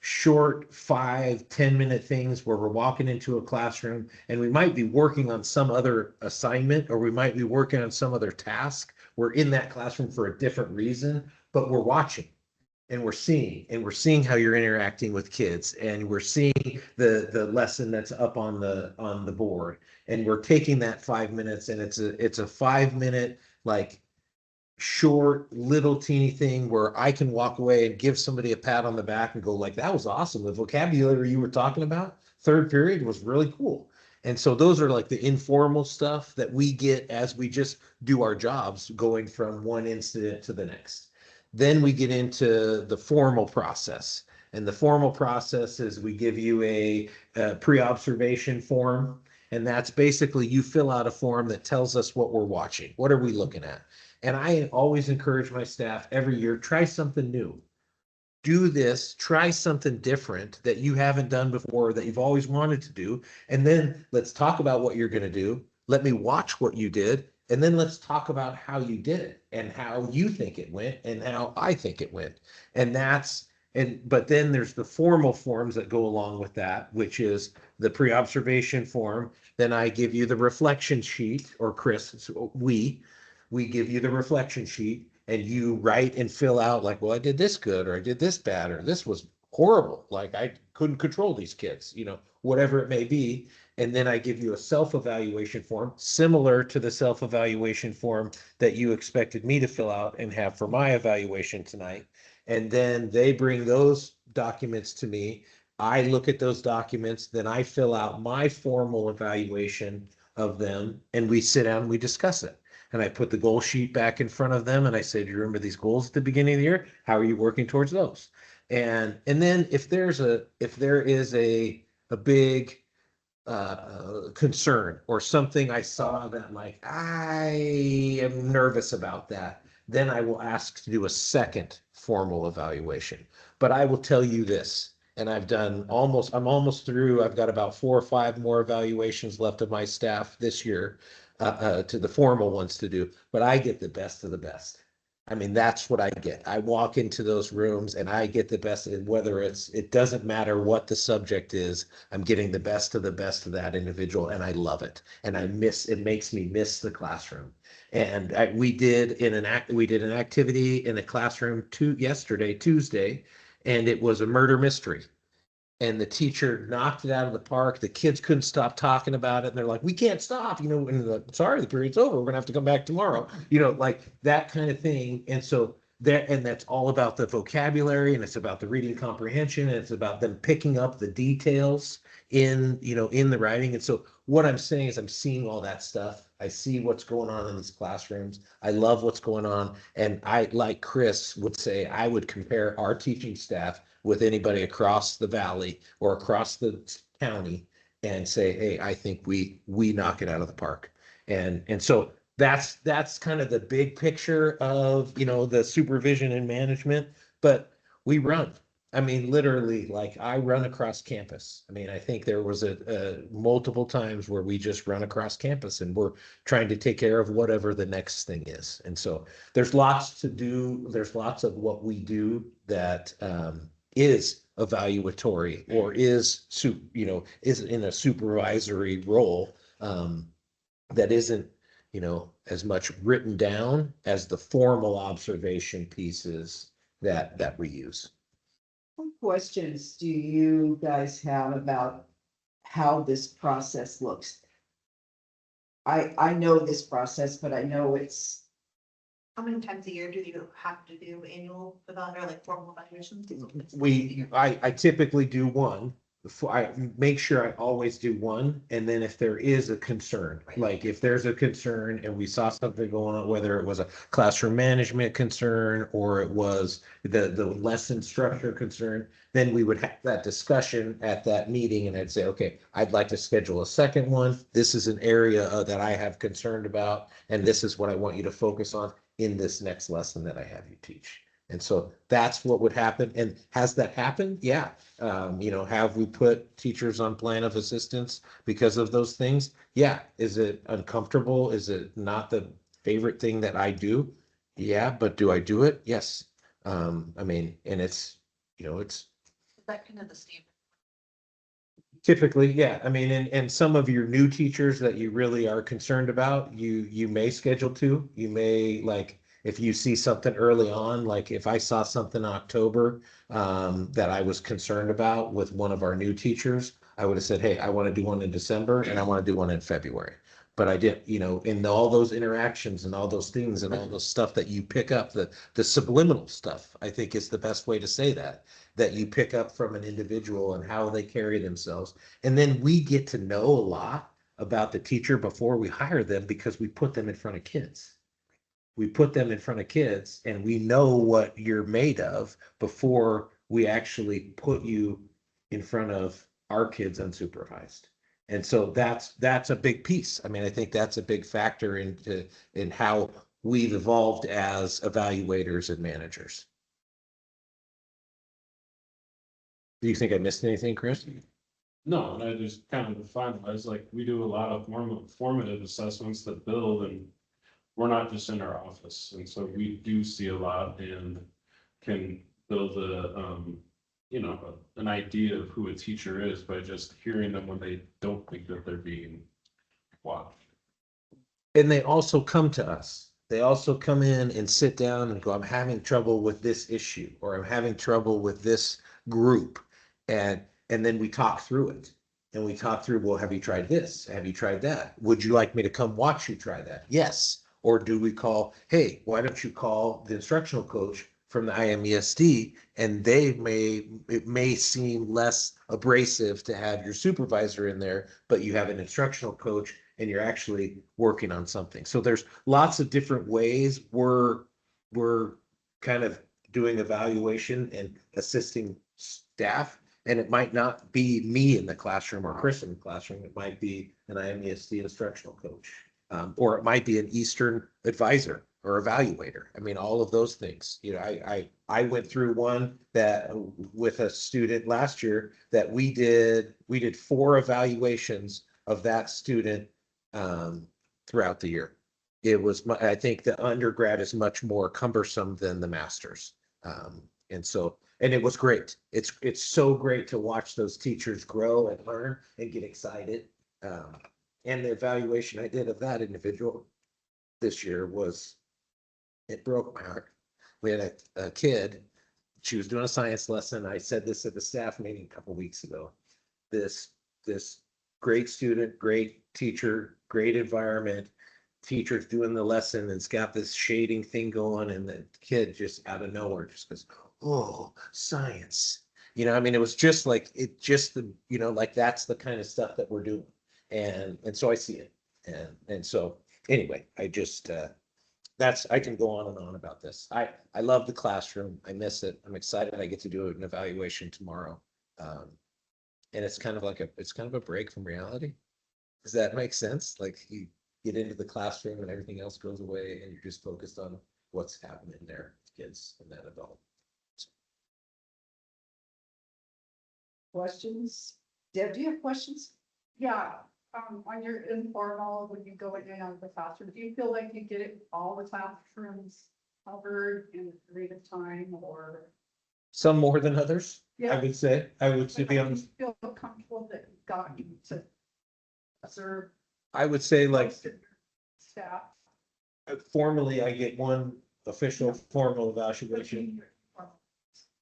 short 5-10 minute things where we're walking into a classroom and we might be working on some other assignment, or we might be working on some other task. We're in that classroom for a different reason, but we're watching and we're seeing how you're interacting with kids, and we're seeing the lesson that's up on the board, and we're taking that 5 minutes, and it's a 5 minute like short, little teeny thing where I can walk away and give somebody a pat on the back and go like, that was awesome. The vocabulary you were talking about, third period was really cool. And so those are like the informal stuff that we get as we just do our jobs, going from one incident to the next. Then we get into the formal process. And the formal process is we give you a pre-observation form. And that's basically you fill out a form that tells us what we're watching. What are we looking at? And I always encourage my staff every year, try something new. Do this, try something different that you haven't done before, that you've always wanted to do. And then let's talk about what you're going to do. Let me watch what you did. And then let's talk about how you did it and how you think it went and how I think it went. And but then there's the formal forms that go along with that, which is the pre-observation form. Then I give you the reflection sheet, or Chris, we give you the reflection sheet, and you write and fill out like, well, I did this good, or I did this bad, or this was horrible. Like I couldn't control these kids, whatever it may be. And then I give you a self-evaluation form similar to the self-evaluation form that you expected me to fill out and have for my evaluation tonight. And then they bring those documents to me. I look at those documents, then I fill out my formal evaluation of them, and we sit down and we discuss it. And I put the goal sheet back in front of them and I say, do you remember these goals at the beginning of the year? How are you working towards those? And then if there is a big concern or something I saw that like, I am nervous about that, then I will ask to do a second formal evaluation. But I will tell you this, and I'm almost through. I've got about 4 or 5 more evaluations left of my staff this year, to the formal ones to do, but I get the best of the best. I mean, that's what I get. I walk into those rooms and I get the best, and whether it doesn't matter what the subject is, I'm getting the best of that individual, and I love it. And it makes me miss the classroom. And we did an activity in a classroom yesterday, Tuesday, and it was a murder mystery. And the teacher knocked it out of the park. The kids couldn't stop talking about it. And they're like, we can't stop, and sorry, the period's over. We're gonna have to come back tomorrow, like that kind of thing. And so that's all about the vocabulary, and it's about the reading comprehension, and it's about them picking up the details in the writing. And so what I'm saying is I'm seeing all that stuff. I see what's going on in these classrooms. I love what's going on. And I, like Chris would say, I would compare our teaching staff with anybody across the valley or across the county and say, hey, I think we knock it out of the park. And so that's kind of the big picture of, the supervision and management, but we run. I mean, literally, like I run across campus. I mean, I think there was a multiple times where we just run across campus and we're trying to take care of whatever the next thing is. And so there's lots to do. There's lots of what we do that is evaluatory or is in a supervisory role, that isn't, as much written down as the formal observation pieces that we use. What questions do you guys have about how this process looks? I know this process, but I know it's, How many times a year do you have to do annual evaluation or like formal evaluations? I typically do one. I make sure I always do one, and then if there is a concern, like if there's a concern and we saw something going on, whether it was a classroom management concern or it was the lesson structure concern, then we would have that discussion at that meeting, and I'd say, okay, I'd like to schedule a second one. This is an area that I have concerned about, and this is what I want you to focus on in this next lesson that I have you teach. And so that's what would happen. And has that happened? Yeah. Have we put teachers on plan of assistance because of those things? Yeah. Is it uncomfortable? Is it not the favorite thing that I do? Yeah. But do I do it? Yes. And it's, Is that kind of the standard? typically, yeah. I mean, and some of your new teachers that you really are concerned about, you may schedule to. You may, like, if you see something early on, like if I saw something in October that I was concerned about with one of our new teachers, I would have said, hey, I want to do one in December and I want to do one in February. But I did, in all those interactions and all those things and all those stuff that you pick up, the subliminal stuff, I think is the best way to say that you pick up from an individual and how they carry themselves. And then we get to know a lot about the teacher before we hire them because we put them in front of kids. We put them in front of kids and we know what you're made of before we actually put you in front of our kids unsupervised. And so that's a big piece. I mean, I think that's a big factor in how we've evolved as evaluators and managers. Do you think I missed anything, Chris? No, and I just kind of finalize, like, we do a lot of formative assessments that build, and we're not just in our office, and so we do see a lot and can build an idea of who a teacher is by just hearing them when they don't think that they're being watched. And they also come to us. They also come in and sit down and go, I'm having trouble with this issue, or I'm having trouble with this group. And then we talk through it. And we talk through, well, have you tried this? Have you tried that? Would you like me to come watch you try that? Yes. Or do we call, hey, why don't you call the instructional coach from the IMESD? And it may seem less abrasive to have your supervisor in there, but you have an instructional coach and you're actually working on something. So there's lots of different ways we're kind of doing evaluation and assisting staff. And it might not be me in the classroom or Chris in the classroom. It might be an IMESD instructional coach. Or it might be an Eastern advisor or evaluator. I mean, all of those things. I went through one that with a student last year that we did 4 evaluations of that student throughout the year. I think the undergrad is much more cumbersome than the master's. And it was great. It's so great to watch those teachers grow and learn and get excited. And the evaluation I did of that individual this year it broke my heart. We had a kid, she was doing a science lesson. I said this at the staff meeting a couple weeks ago. This great student, great teacher, great environment, teacher's doing the lesson and it's got this shading thing going and the kid just out of nowhere just goes, oh, science. I mean, it was just like, like that's the kind of stuff that we're doing. And so I see it. And so anyway, I just, I can go on and on about this. I love the classroom. I miss it. I'm excited I get to do an evaluation tomorrow. And it's kind of a break from reality. Does that make sense? Like you get into the classroom and everything else goes away and you're just focused on what's happening there with kids and that adult. Questions? Deb, do you have questions? Yeah, on your informal, when you go in and out of the classroom, do you feel like you get it all the classrooms covered in a period of time or? Some more than others, I Yeah. would say. To be Like, honest, you feel comfortable that you got you to observe I would say like most of your staff. formally, I get one official formal evaluation. But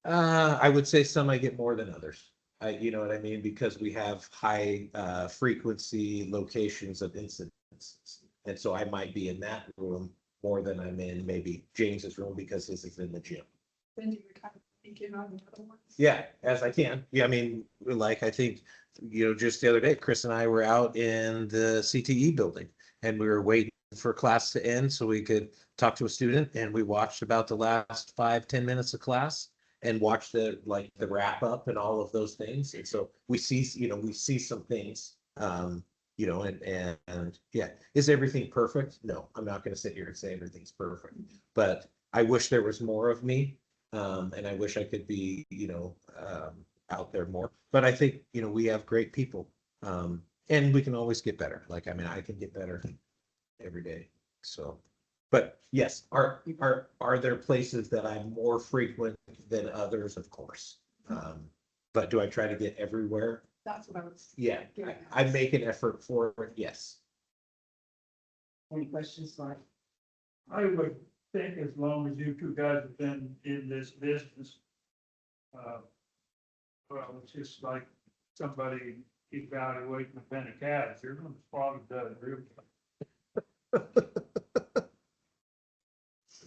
I would say some I get more than others. You know what I mean? Because we have high frequency locations of incidents. And so I might be in that room more than I'm in maybe James's room because his is in the gym. then you were kind of thinking on the other ones. Yeah, as I can. Yeah, I mean, like I think, just the other day, Chris and I were out in the CTE building and we were waiting for class to end so we could talk to a student and we watched about the last 5-10 minutes of class and watch the wrap up and all of those things. And so we see some things, and yeah, is everything perfect? No, I'm not going to sit here and say everything's perfect, but I wish there was more of me. And I wish I could be, out there more, but I think, we have great people. And we can always get better. Like, I mean, I can get better every day. So, but yes, are there places that I'm more frequent than others? Of course. But do I try to get everywhere? That's what I was. Yeah, I make an effort for it. Yes. Any questions, Mark? I would think as long as you 2 guys have been in this business, well, it's just like somebody evaluating a pen of calves, you're gonna spot it does real.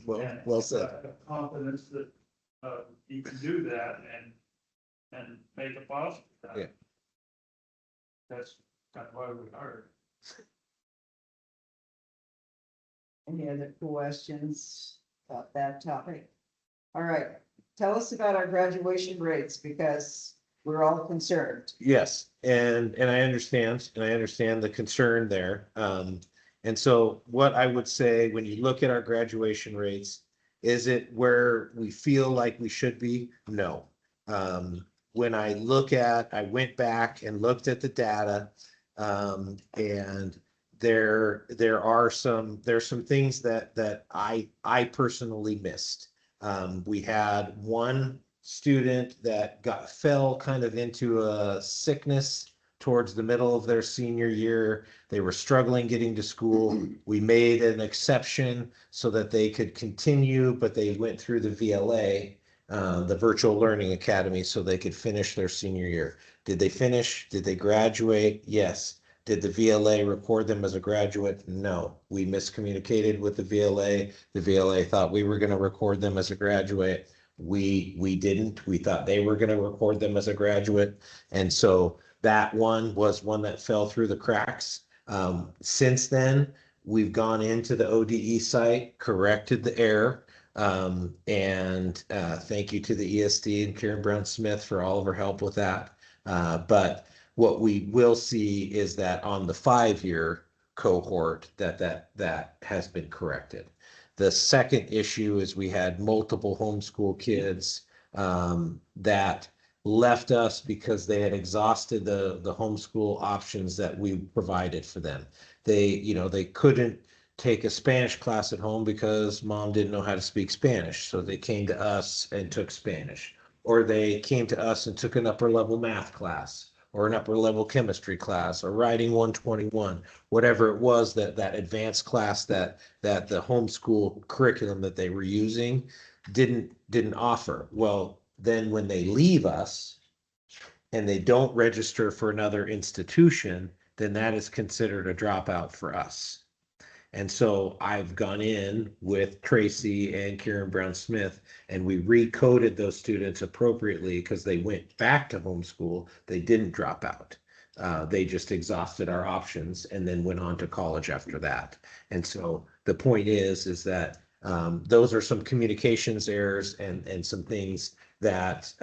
And Well said. the confidence that, you can do that and make it possible. Yeah. That's kind of why we hired. Any other questions about that topic? All right, tell us about our graduation rates because we're all concerned. Yes, and I understand, the concern there. And so what I would say, when you look at our graduation rates, is it where we feel like we should be? No. When I went back and looked at the data, and there's some things that I personally missed. We had one student that fell kind of into a sickness towards the middle of their senior year. They were struggling getting to school. We made an exception so that they could continue, but they went through the VLA, the Virtual Learning Academy, so they could finish their senior year. Did they finish? Did they graduate? Yes. Did the VLA record them as a graduate? No. We miscommunicated with the VLA. The VLA thought we were going to record them as a graduate. We didn't. We thought they were going to record them as a graduate. And so that one was one that fell through the cracks. Since then, we've gone into the ODE site, corrected the error. And thank you to the ESD and Karen Brown Smith for all of her help with that. But what we will see is that on the 5-year cohort that has been corrected. The second issue is we had multiple homeschool kids that left us because they had exhausted the homeschool options that we provided for them. They couldn't take a Spanish class at home because mom didn't know how to speak Spanish. So they came to us and took Spanish, or they came to us and took an upper level math class, or an upper level chemistry class, or writing 121, whatever it was, that advanced class that the homeschool curriculum that they were using didn't offer. Well, then when they leave us and they don't register for another institution, then that is considered a dropout for us. And so I've gone in with Tracy and Karen Brown Smith, and we recoded those students appropriately because they went back to homeschool. They didn't drop out. They just exhausted our options and then went on to college after that. And so the point is that those are some communications errors and some things that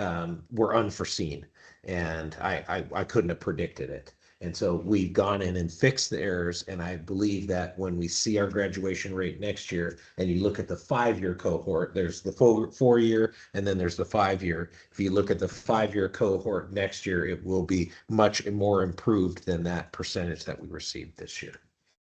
were unforeseen. And I couldn't have predicted it. And so we've gone in and fixed the errors. And I believe that when we see our graduation rate next year, and you look at the 5-year cohort, there's the 4-year and then there's the 5-year. If you look at the 5-year cohort next year, it will be much more improved than that percentage that we received this year.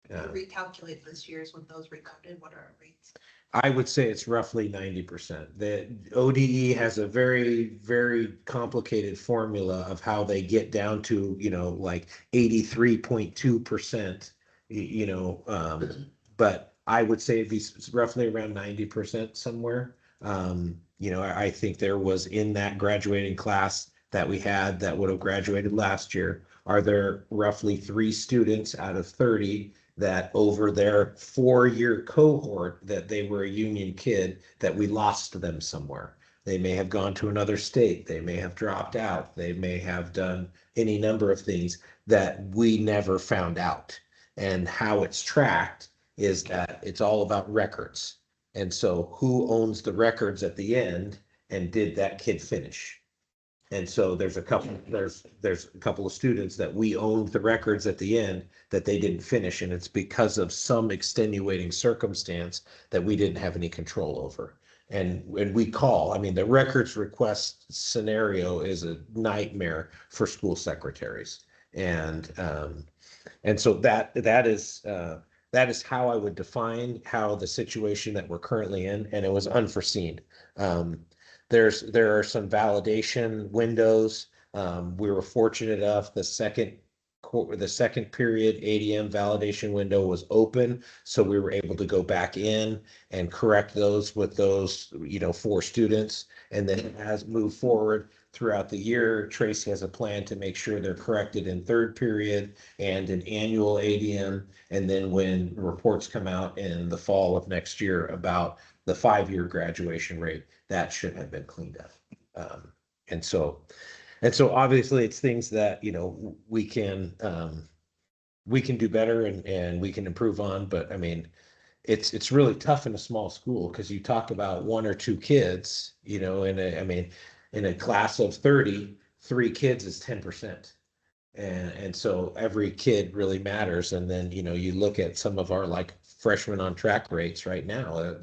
Recalculate this year's with those recorded, what are our rates? I would say it's roughly 90%. The ODE has a very, very complicated formula of how they get down to, like 83.2%, but I would say it'd be roughly around 90% somewhere. I think there was in that graduating class that we had that would have graduated last year, are there roughly 3 students out of 30 that over their 4-year cohort that they were a union kid, that we lost them somewhere. They may have gone to another state. They may have dropped out. They may have done any number of things that we never found out. And how it's tracked is that it's all about records. And so who owns the records at the end, and did that kid finish? And so there's a couple of students that we owned the records at the end that they didn't finish, and it's because of some extenuating circumstance that we didn't have any control over. And we call, the records request scenario is a nightmare for school secretaries. And so that is how I would define how the situation that we're currently in, and it was unforeseen. There are some validation windows. We were fortunate enough, the second period ADM validation window was open, so we were able to go back in and correct those with those 4 students. And then as moved forward, throughout the year. Tracy has a plan to make sure they're corrected in third period and an annual ADM. And then when reports come out in the fall of next year about the 5-year graduation rate, that should have been cleaned up. And so obviously it's things that, we can do better and we can improve on, but I mean, it's really tough in a small school because you talk about 1 or 2 kids, in a class of 30, 3 kids is 10%. And so every kid really matters. And then, you look at some of our like freshmen on track rates right now,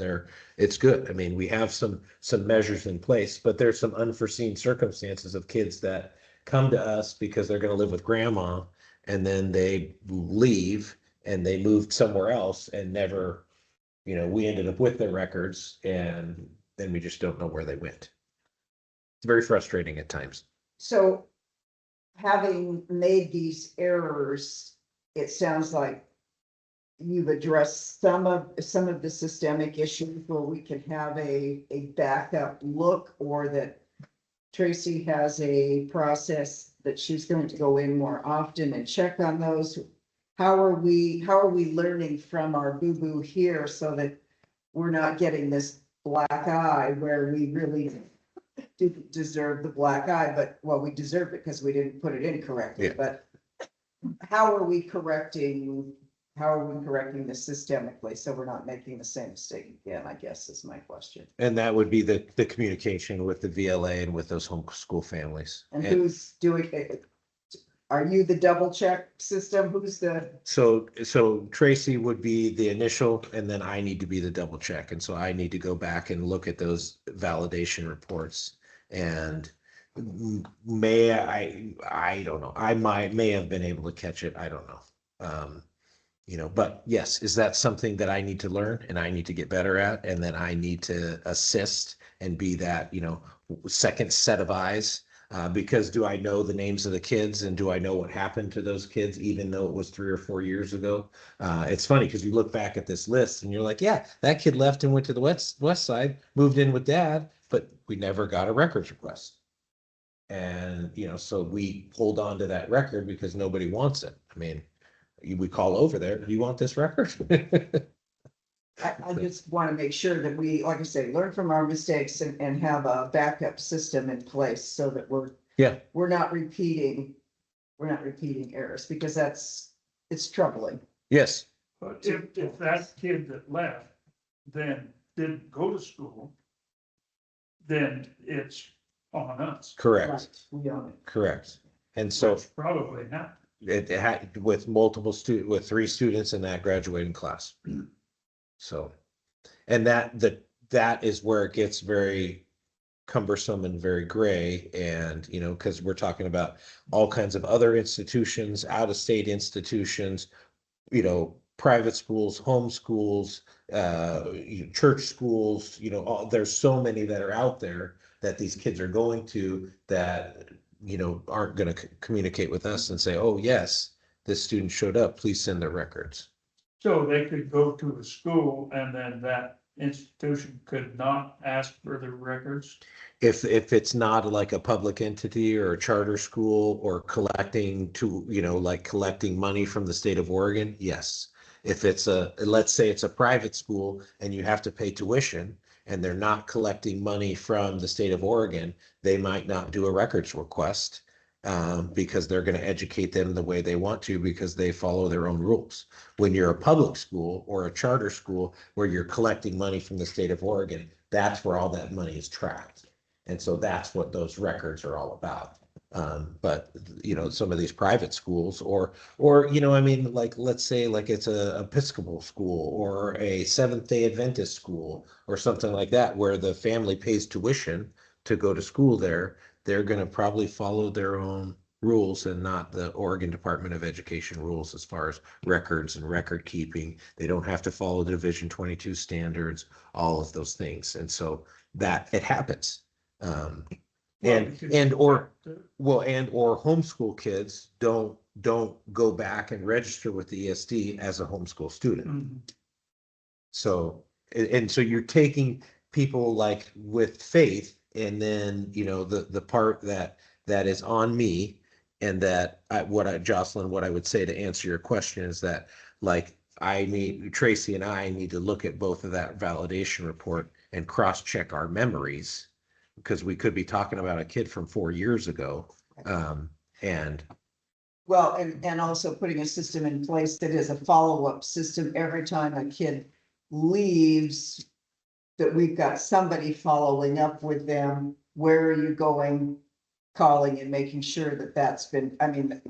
it's good. I mean, we have some measures in place, but there's some unforeseen circumstances of kids that come to us because they're going to live with grandma and then they leave and they moved somewhere else and never, we ended up with their records and then we just don't know where they went. It's very frustrating at times. So having made these errors, it sounds like you've addressed some of the systemic issues where we can have a backup look, or that Tracy has a process that she's going to go in more often and check on those. How are we learning from our boo-boo here so that we're not getting this black eye where we really didn't deserve the black eye, but well, we deserve it because we didn't put it in correctly, Yeah. but how are we correcting this systemically so we're not making the same mistake again, I guess is my question. And that would be the communication with the VLA and with those homeschool families. And who's doing it? Are you the double check system? Who's the? So Tracy would be the initial, and then I need to be the double check. And so I need to go back and look at those validation reports. And I don't know. I may have been able to catch it. I don't know. But yes, is that something that I need to learn and I need to get better at? And then I need to assist and be that, second set of eyes. Because do I know the names of the kids and do I know what happened to those kids, even though it was 3 or 4 years ago? It's funny because you look back at this list and you're like, yeah, that kid left and went to the west side, moved in with dad, but we never got a records request. And, so we hold on to that record because nobody wants it. I mean, we call over there, do you want this record? I just want to make sure that we, like I say, learn from our mistakes and have a backup system in place so that we're not repeating errors, because it's troubling. Yes, But if that kid that left then didn't go to school, then it's on us. correct, Right, we own it. correct. And so That's probably happened. it had with with 3 students in that graduating class. So, and that is where it gets very cumbersome and very gray. And, because we're talking about all kinds of other institutions, out-of-state institutions, private schools, home schools, church schools, there's so many that are out there that these kids are going to that, aren't going to communicate with us and say, oh, yes, this student showed up, please send their records. So they could go to a school and then that institution could not ask for the records? If it's not like a public entity or a charter school or collecting collecting money from the state of Oregon, yes. If let's say it's a private school and you have to pay tuition and they're not collecting money from the state of Oregon, they might not do a records request. Because they're going to educate them the way they want to because they follow their own rules. When you're a public school or a charter school where you're collecting money from the state of Oregon, that's where all that money is tracked. And so that's what those records are all about. But some of these private schools or like let's say like it's a Episcopal school or a Seventh-day Adventist school or something like that where the family pays tuition to go to school there, they're going to probably follow their own rules and not the Oregon Department of Education rules as far as records and record keeping. They don't have to follow the Division 22 standards, all of those things. And so that it happens. Or homeschool kids don't go back and register with the ESD as a homeschool student. Mhm. So, and so you're taking people like with faith and then, you know, the part that is on me, and that Jocelyn, what I would say to answer your question is that, like, Tracy and I need to look at both of that validation report and cross-check our memories, because we could be talking about a kid from 4 years ago. And Well, and also putting a system in place that is a follow-up system every time a kid leaves, that we've got somebody following up with them. Where are you going? Calling and making sure that that's been, I mean,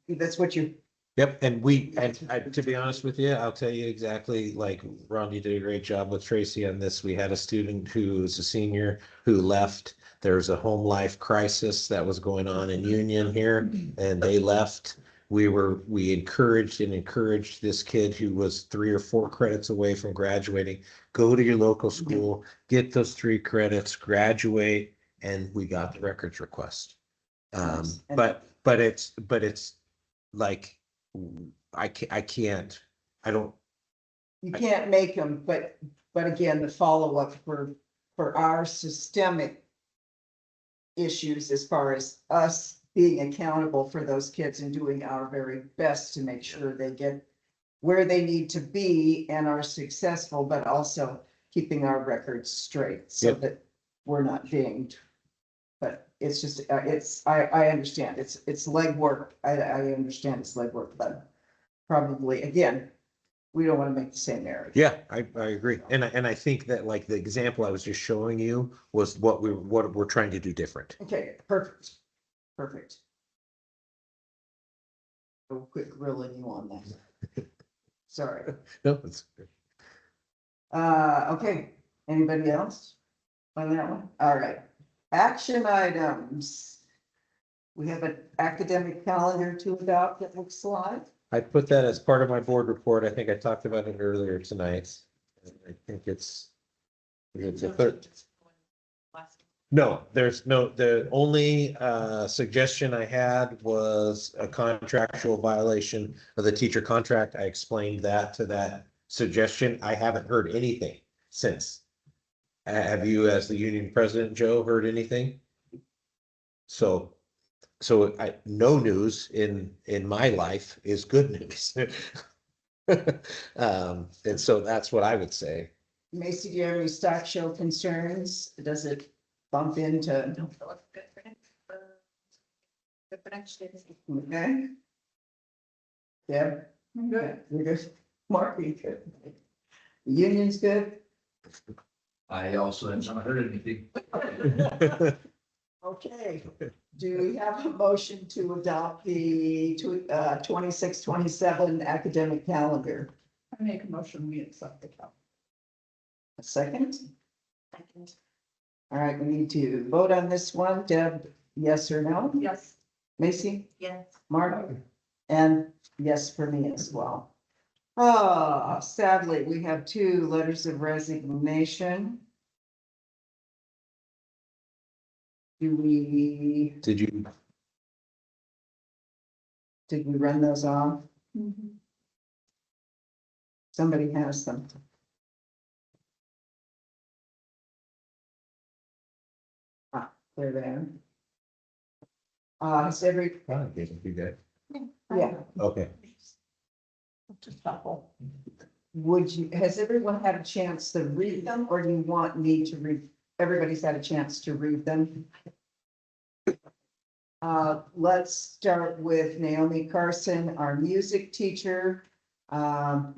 that's what you, yep, and to be honest with you, I'll tell you exactly, like, Ron, you did a great job with Tracy on this. We had a student who's a senior who left. There's a home life crisis that was going on in Union here, and they left. We encouraged this kid who was 3 or 4 credits away from graduating, go to your local school, get those 3 credits, graduate, and we got the records request. Nice. But it's like, I can't, I don't, you can't make them, but again, the follow-up for our systemic issues as far as us being accountable for those kids and doing our very best to make sure they get where they need to be and are successful, but also keeping our records straight so Yep. that we're not dinged. But it's just, I understand, it's legwork, I understand it's legwork, but probably, again, we don't want to make the same error. yeah, I agree. And I think that, like, the example I was just showing you was what we're trying to do different. Okay, perfect, perfect. I'll quit grilling you on that. Sorry. No, it's, Okay, anybody else on that one? All right. Action items. We have an academic calendar to adopt, it looks like. I put that as part of my board report. I think I talked about it earlier tonight. I think it's a third. No, the only suggestion I had was a contractual violation of the teacher contract. I explained that to that suggestion. I haven't heard anything since. Have you, as the union president, Joe, heard anything? So no news in my life is good news. And so that's what I would say. Macy, do you have any stock show concerns? Does it bump into, Don't feel it's good for next, good for next year. okay? Deb? Good. You're good. Mark, you good? Union's good? I also have not heard anything. Okay. Do we have a motion to adopt the 26-27 academic calendar? I make a motion, we accept the calendar. A second? Second. All right, we need to vote on this one. Deb, yes or no? Yes. Macy? Yes. Mark? And yes for me as well. Sadly, we have 2 letters of resignation. Did we run those off? Somebody has them. They're there. Has yeah, Okay. just a couple. Has everyone had a chance to read them, or do you want me to read? Everybody's had a chance to read them. Let's start with Naomi Carson, our music teacher. Dang,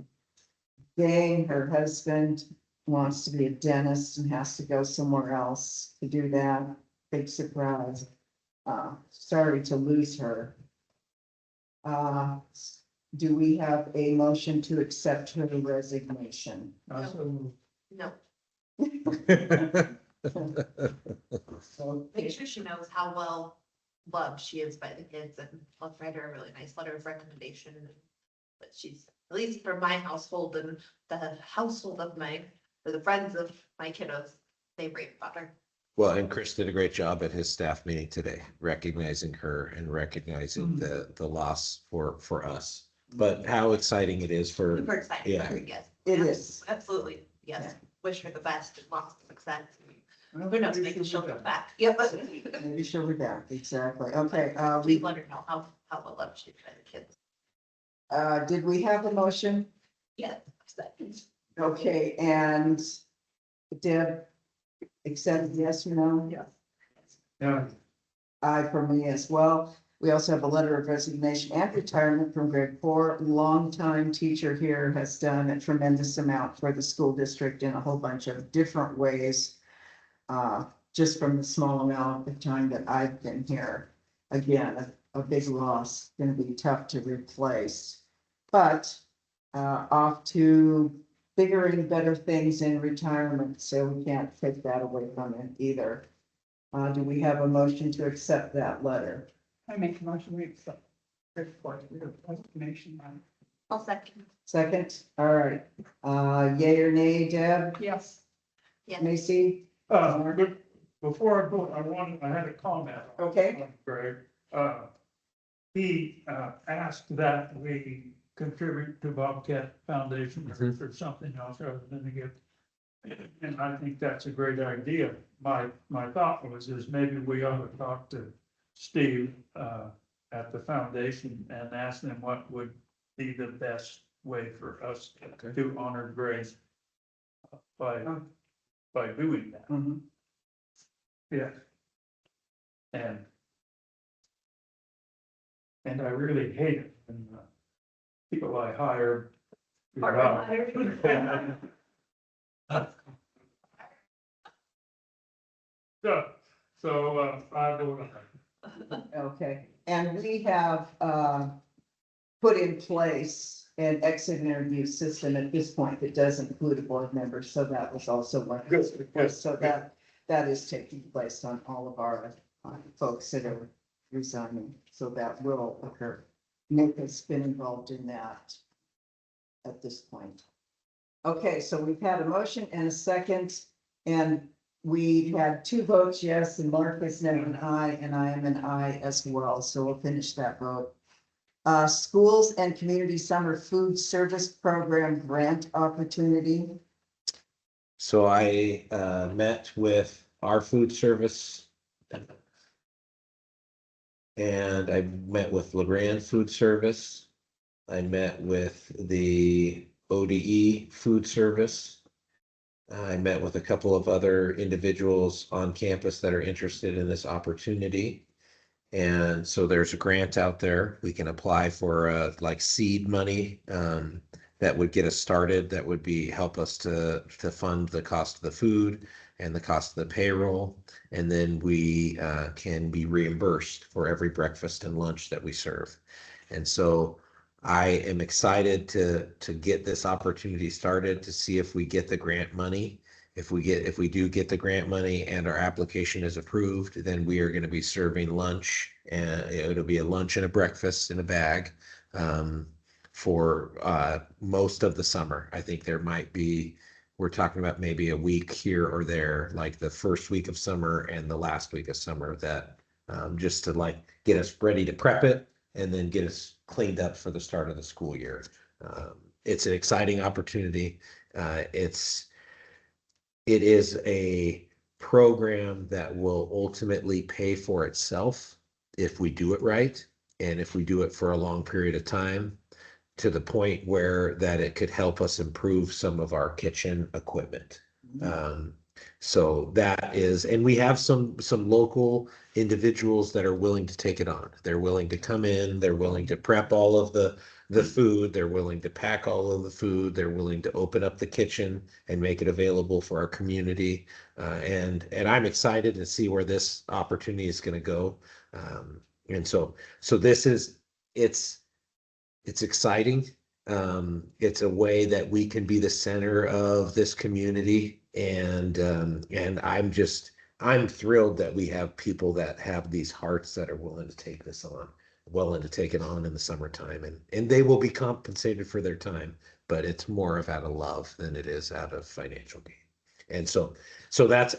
her husband wants to be a dentist and has to go somewhere else to do that. Big surprise. Sorry to lose her. Do we have a motion to accept her resignation? No, So, make sure she knows how well loved she is by the kids, and let's write her a really nice letter of recommendation. But she's, at least for my household and the household of or the friends of my kiddos, they rave about her. Well, and Chris did a great job at his staff meeting today, recognizing her and recognizing the loss for us. But how exciting it is for, Super excited yeah. for her, yes. It is. Absolutely, yes. Wish her the best and lots of success. Who knows, maybe she'll come back. Yep. Maybe she'll be back, exactly. Okay, We let her know how well she tried the kids. did we have a motion? Yeah. Okay, and Deb, accept yes or no? Yes. Yeah, Aye for me as well. We also have a letter of resignation and retirement from Greg Poor. Longtime teacher here, has done a tremendous amount for the school district in a whole bunch of different ways. Just from the small amount of time that I've been here. Again, a big loss, gonna be tough to replace. But off to bigger and better things in retirement, so we can't take that away from it either. Do we have a motion to accept that letter? I make a motion, we accept the report, the resignation. I'll second. Second, all right, yay or nay, Deb, Yes. Yeah. Macy? but before I go, I had a comment. Okay. on Greg, he, asked that we contribute to Bobcat Foundation or something else rather than to give. And I think that's a great idea. My thought is maybe we ought to talk to Steve, at the foundation and ask them what would be the best way for us to honor Greg by doing that. Mhm. Yeah. And I really hate it when people I hire. So I will. Okay, and we have put in place an exit interview system at this point that does include a board member, so that was also one. So that is taking place on all of our folks that are resigning, so that will occur. Nick has been involved in that at this point. Okay, so we've had a motion and a second, and we had 2 votes yes, and Mark is now an aye, and I am an aye as well, so we'll finish that vote. Schools and Community Summer Food Service Program Grant Opportunity. So I met with our food service. And I met with LeGrand Food Service. I met with the ODE Food Service. I met with a couple of other individuals on campus that are interested in this opportunity. And so there's a grant out there. We can apply for like seed money that would get us started. That would help us to fund the cost of the food and the cost of the payroll. And then we can be reimbursed for every breakfast and lunch that we serve. And so I am excited to get this opportunity started, to see if we get the grant money. If we do get the grant money and our application is approved, then we are going to be serving lunch, and it'll be a lunch and a breakfast in a bag for most of the summer. I think we're talking about maybe a week here or there, like the first week of summer and the last week of summer, that just to like get us ready to prep it and then get us cleaned up for the start of the school year. It's an exciting opportunity. It is a program that will ultimately pay for itself if we do it right, and if we do it for a long period of time, to the point where that it could help us improve some of our kitchen equipment. So that is, and we have some local individuals that are willing to take it on. They're willing to come in, they're willing to prep all of the food, they're willing to pack all of the food, they're willing to open up the kitchen and make it available for our community. And I'm excited to see where this opportunity is going to go. And so it's exciting. It's a way that we can be the center of this community. And I'm thrilled that we have people that have these hearts that are willing to take this on, willing to take it on in the summertime, and they will be compensated for their time, but it's more of out of love than it is out of financial gain. And so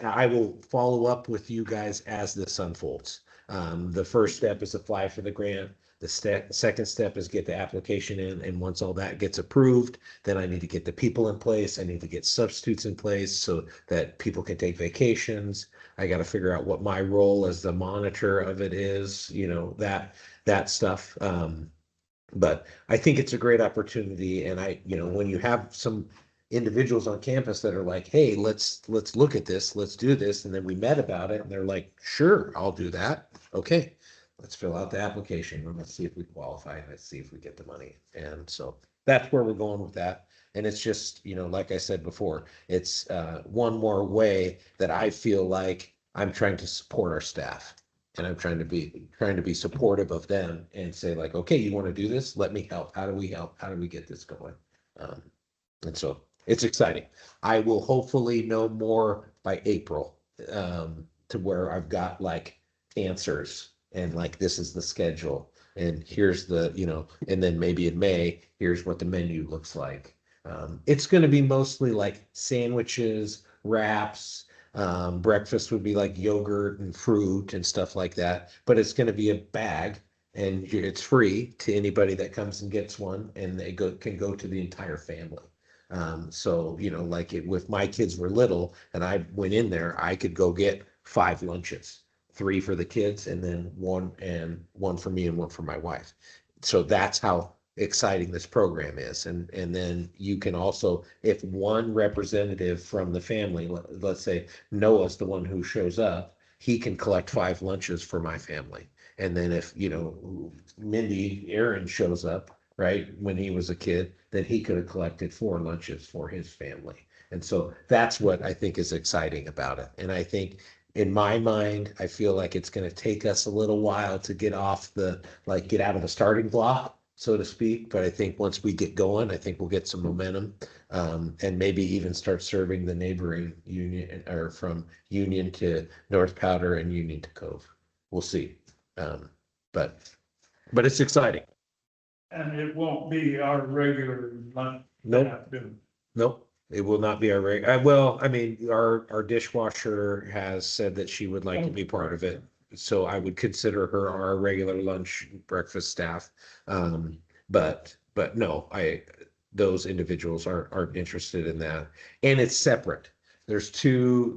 I will follow up with you guys as this unfolds. The first step is apply for the grant. Second step is get the application in, and once all that gets approved, then I need to get the people in place. I need to get substitutes in place so that people can take vacations. I got to figure out what my role as the monitor of it is, that stuff. But I think it's a great opportunity, and when you have some individuals on campus that are like, hey, let's look at this, let's do this, and then we met about it, and they're like, sure, I'll do that. Okay, let's fill out the application, and let's see if we qualify, and let's see if we get the money. And so that's where we're going with that. And it's just, like I said before, it's one more way that I feel like I'm trying to support our staff. And I'm trying to be supportive of them and say like, okay, you want to do this? Let me help. How do we help? How do we get this going? And so it's exciting. I will hopefully know more by April, to where I've got like answers and like, this is the schedule and here's and then maybe in May, here's what the menu looks like. It's going to be mostly like sandwiches, wraps. Breakfast would be like yogurt and fruit and stuff like that, but it's going to be a bag and it's free to anybody that comes and gets one, and they can go to the entire family. So, like with my kids were little and I went in there, I could go get 5 lunches, 3 for the kids and then one for me and one for my wife. So that's how exciting this program is. And then you can also, if one representative from the family, let's say Noah's the one who shows up, he can collect 5 lunches for my family. And then if, Aaron shows up, right, when he was a kid, then he could have collected 4 lunches for his family. And so that's what I think is exciting about it. And I think in my mind, I feel like it's going to take us a little while to get out of the starting block, so to speak. But I think once we get going, I think we'll get some momentum, and maybe even start serving the neighboring Union, or from Union to North Powder and Union to Cove. We'll see. But it's exciting. And it won't be our regular lunch. Nope. afternoon. Nope. It will not be our dishwasher has said that she would like to be part of it. So I would consider her our regular lunch breakfast staff. But no, those individuals aren't interested in that. And it's separate. There's two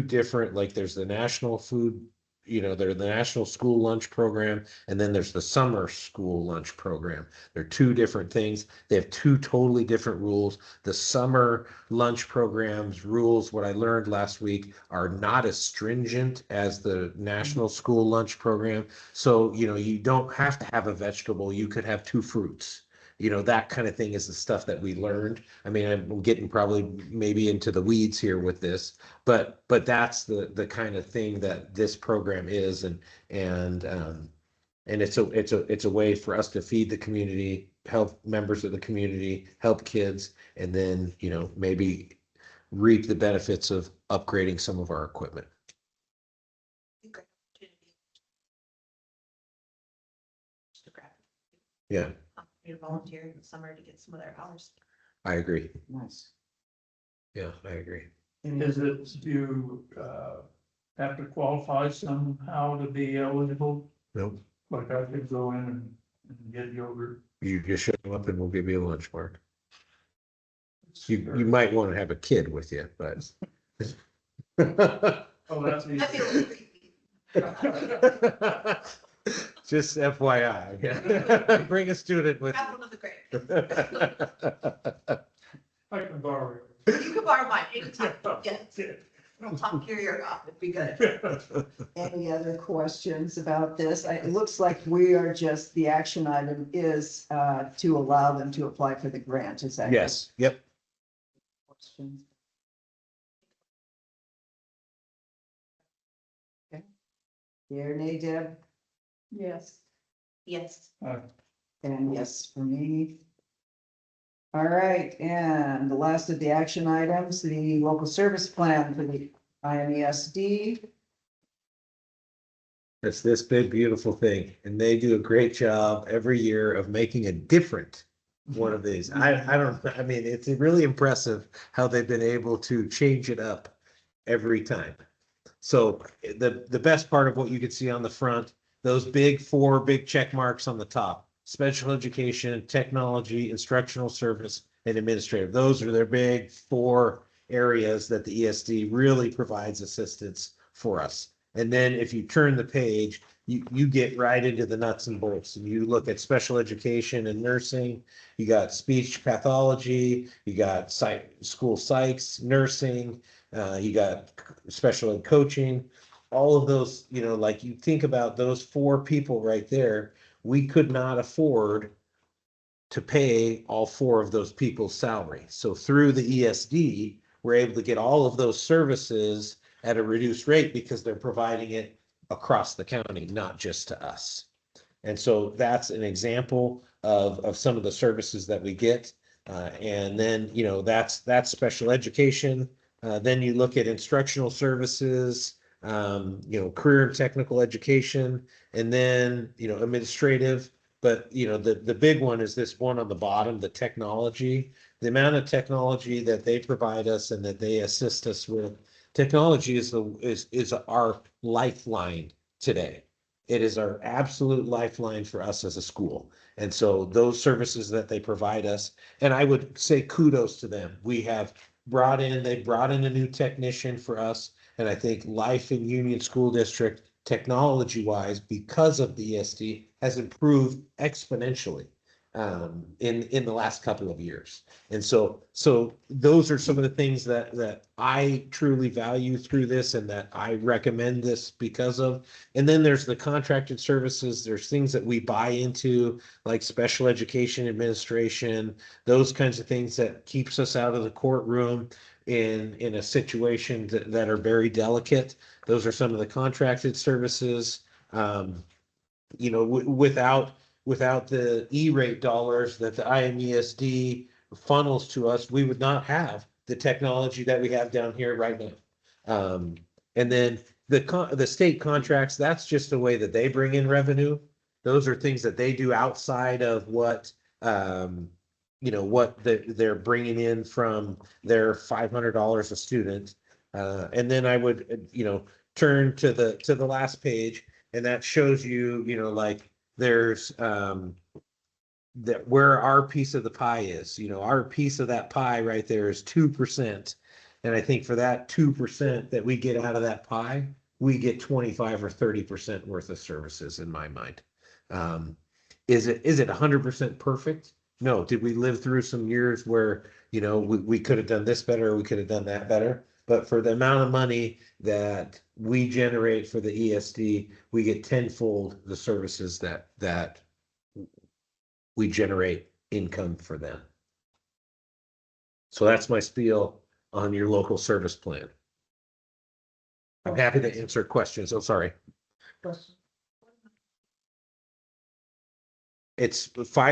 different, like there's the national food, there's the national school lunch program, and then there's the summer school lunch program. They're 2 different things. They have 2 totally different rules. The summer lunch program's rules, what I learned last week, are not as stringent as the national school lunch program. So, you don't have to have a vegetable. You could have 2 fruits. That kind of thing is the stuff that we learned. I mean, I'm getting probably maybe into the weeds here with this, but that's the kind of thing that this program is. And it's a way for us to feed the community, help members of the community, help kids, and then, maybe reap the benefits of upgrading some of our equipment. Great opportunity. Just to grab Yeah, volunteer in the summer to get some of their hours. I agree. Nice. Yeah, I agree. Is it, do you have to qualify somehow to be eligible? Nope. Like I could go in and get yogurt. You just show up and we'll give you a lunch, Mark. You might want to have a kid with you, but. Oh, that's I feel easy. creepy. Just FYI. Bring a student with. Have one of the great. I can borrow You can borrow mine anytime. Yes. it. I'll top carrier off. It'd be good. Any other questions about this? It looks like the action item is to allow them to apply for the grant. Is that? Yes, yep. Questions? Okay. Here, nay, Deb, Yes. Yes. and yes for me. All right, and the last of the action items, the local service plan for the IMESD. It's this big, beautiful thing, and they do a great job every year of making a different one of these. I mean, it's really impressive how they've been able to change it up every time. So the best part of what you can see on the front those four big check marks on the top, special education, technology, instructional service, and administrative. Those are their big four areas that the ESD really provides assistance for us. And then if you turn the page, you get right into the nuts and bolts, and you look at special education and nursing. You got speech pathology, you got school psychs, nursing, you got special ed coaching, all of those, like you think about those four people right there, we could not afford to pay all four of those people's salary. So through the ESD, we're able to get all of those services at a reduced rate because they're providing it across the county, not just to us. And so that's an example of some of the services that we get. And then, that's special education. Then you look at instructional services, career and technical education, and then, administrative. But, the big one is this one on the bottom, the technology, the amount of technology that they provide us and that they assist us with. Technology is our lifeline today. It is our absolute lifeline for us as a school. And so those services that they provide us, and I would say kudos to them. They've brought in a new technician for us. And I think life in Union School District, technology wise, because of the ESD, has improved exponentially in the last couple of years. And so those are some of the things that I truly value through this and that I recommend this because of. And then there's the contracted services. There's things that we buy into, like special education administration, those kinds of things that keeps us out of the courtroom in a situation that are very delicate. Those are some of the contracted services. Without the E-rate dollars that the IMESD funnels to us, we would not have the technology that we have down here right now. And then the state contracts, that's just a way that they bring in revenue. Those are things that they do outside of what they're bringing in from their $500 a student. And then I would, turn to the last page, and that shows you, like there's that where our piece of the pie is. Our piece of that pie right there is 2%. And I think for that 2% that we get out of that pie, we get 25 or 30% worth of services in my mind. Is it 100% perfect? No. Did we live through some years where, we could have done this better, or we could have done that better? But for the amount of money that we generate for the ESD, we get tenfold the services that we generate income for them. So that's my spiel on your local service plan. I'm happy to answer questions. Oh, sorry. It's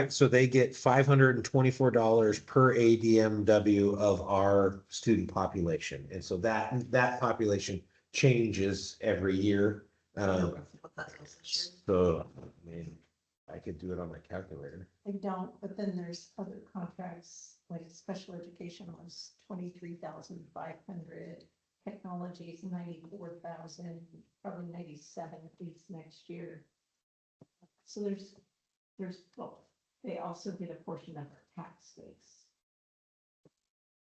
so they get $524 per ADMW of our student population. And so that population changes every year. What that is this year. So, I mean, I could do it on my calculator. I don't, but then there's other contracts, like special education was 23,500, technology is 94,000, probably 97 at least next year. So there's both. They also get a portion of our tax base.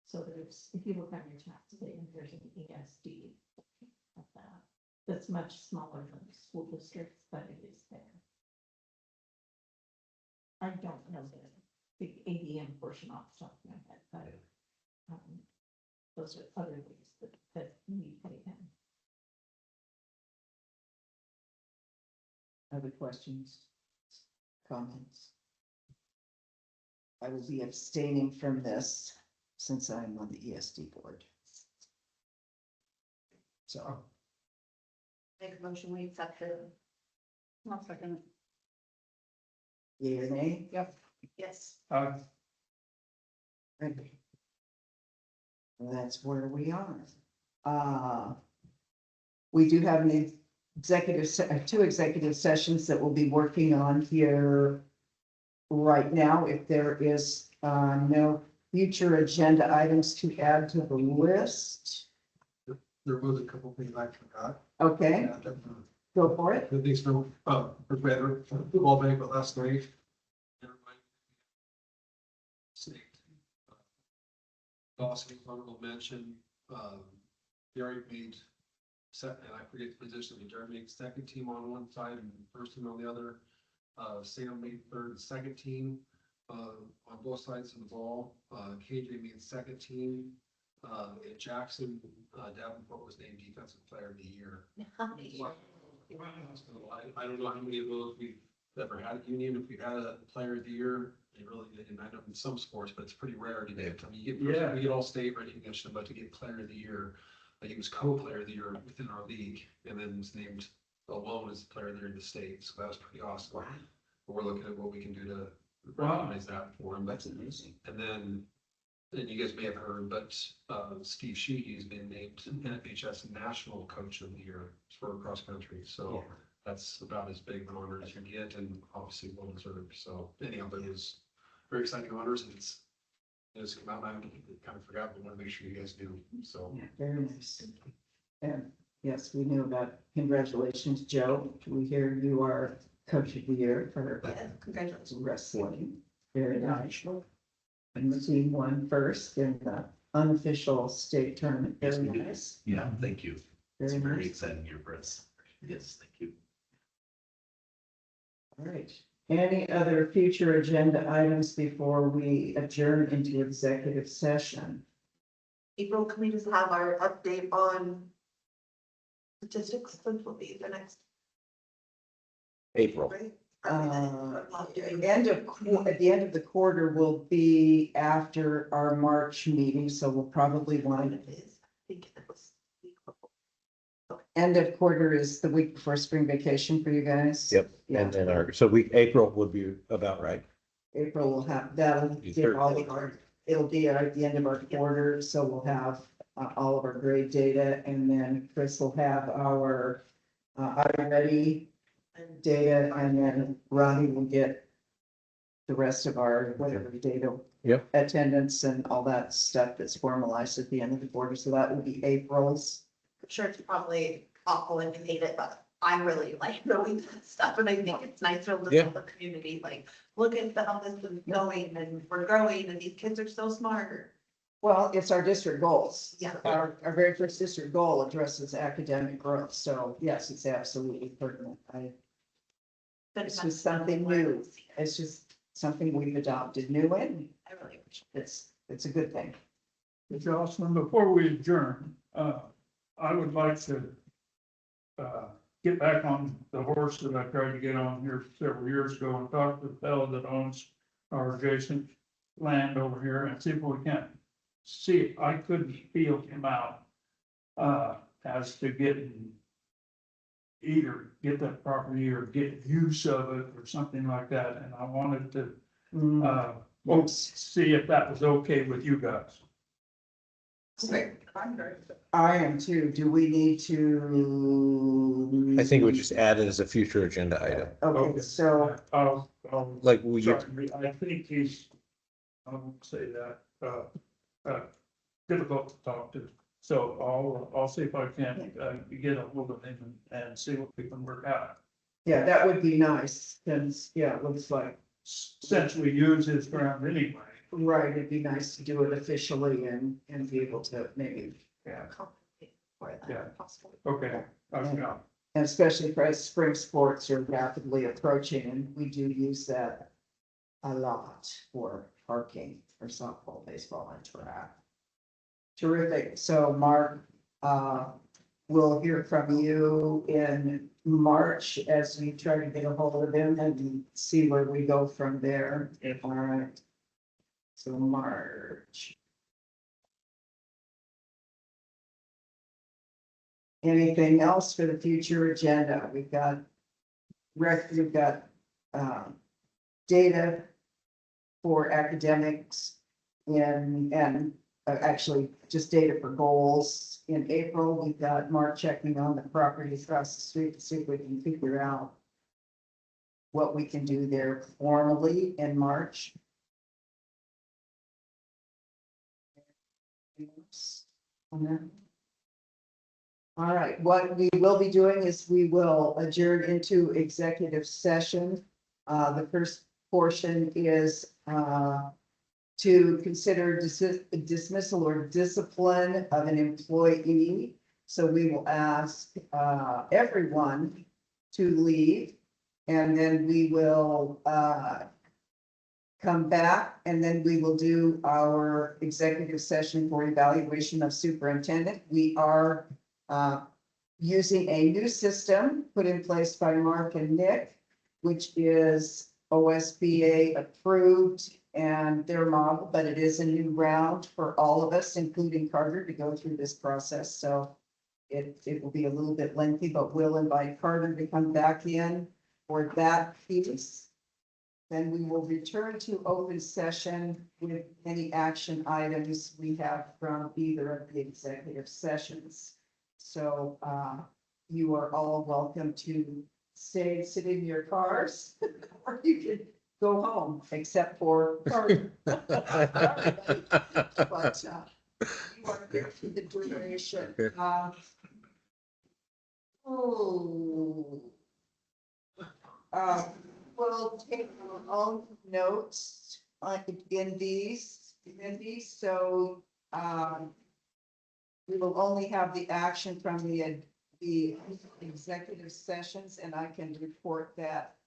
So if you look on your tax statement, there's an ESD of that. That's much smaller than the school districts, but it is there. I don't know the ADM portion off the top of my head, but those are other ways that we pay them. Other questions? Comments? I will be abstaining from this since I'm on the ESD board. So, Make a motion, we accept it. I'll second yea or nay? Yep. Yes. Right. Well, that's where we are. We do have an two executive sessions that we'll be working on here right now. If there is no future agenda items to add to the list. There was a couple things I forgot. Okay, Go for it. Good things for better, football banquet last night. Everybody- State. Dawson, honorable mention, Derek made second, and I forget the position, but Derek made second team on one side and first team on the other. Sam made third and second team, on both sides of the ball. KJ made second team. And Jackson, Davenport was named defensive player of the year. So I don't know how many of those we've ever had at Union. If we've had a player of the year, they really, and I know in some sports, but it's pretty rare to get. I mean, Yeah. we get all state recognition, but to get player of the year, he was co-player of the year within our league, and then was named alone as player of the year in the state. So that was pretty awesome. But we're looking at what we can do to recognize that for him. That's amazing. And then you guys may have heard, but Steve Sheehy has been named NFHS National Coach of the Year for cross country. So that's about as big an honor as you get, and obviously well deserved. So anyhow, but it was very exciting honors, and it's come out. I kind of forgot, but want to make sure you guys do. So Yeah, very nice. And yes, we knew about, congratulations, Joe. We hear you are coach of the year for Yeah, congratulations. wrestling. Very nice. And the team won first in the unofficial state tournament. Yes, Very we did. nice. Yeah, thank you. It's a Very very nice. exciting year for us. Yes, thank you. All right. Any other future agenda items before we adjourn into executive session? April, can we just have our update on statistics, which will be the next, April. right? At the end of the quarter will be after our March meeting, so we'll probably want, I think it was. end of quarter is the week before spring vacation for you guys. Yep. Yeah, And then April would be about right. April will have, that'll give all of our, it'll be at the end of our quarter, so we'll have all of our grade data, and then Chris will have our already data, and then Ronnie will get the rest of our whatever data. Yep. Attendance and all that stuff that's formalized at the end of the quarter, so that will be April's. I'm sure it's probably awful and you hate it, but I really like knowing that stuff, and I think it's nice to Yeah. tell the community, like, look at how this is going, and we're growing, and these kids are so smart. Well, it's our district goals. Yeah. Our very first district goal addresses academic growth, so yes, it's absolutely pertinent. It's just something new. It's just something we've adopted new, and I really appreciate it. it's a good thing. Jocelyn, before we adjourn, I would like to get back on the horse that I tried to get on here several years ago and talk to the fellow that owns our adjacent land over here and see if we can see if I couldn't feel him out as to getting either get that property or get use of it or something like that. And I wanted to see if that was okay with you guys. I am too. Do we need to? I think we just add it as a future agenda item. Okay, so, I'll Like, will you, sorry, I think he's, I won't say that, difficult to talk to. So I'll see if I can, get a hold of him and see what we can work out. yeah, that would be nice, since, yeah, it looks like, Since we use his ground anyway. right, it'd be nice to do it officially and be able to maybe, Compensate for that Yeah. possibly. Okay, and especially for as spring sports are rapidly approaching, and we do use that a lot for parking, for softball, baseball, and track. Terrific. So Mark, we'll hear from you in March as we try to get a hold of him and see where we go from there. All right. So March. Anything else for the future agenda? We've got data for academics and actually just data for goals. In April, we've got Mark checking on the properties across the street to see if we can figure out what we can do there formally in March. On that? All right, what we will be doing is we will adjourn into executive session. The first portion is to consider dismissal or discipline of an employee. So we will ask everyone to leave, and then we will come back, and then we will do our executive session for evaluation of superintendent. We are using a new system put in place by Mark and Nick, which is OSBA approved and their model, but it is a new round for all of us, including Carter, to go through this process. So it will be a little bit lengthy, but we'll invite Carter to come back in for that piece. Then we will return to open session with any action items we have from either of the executive sessions. So you are all welcome to sit in your cars, or you can go home, except for Carter. But you are there for the duration. We'll take our own notes in these, so we will only have the action from the executive sessions, and I can report that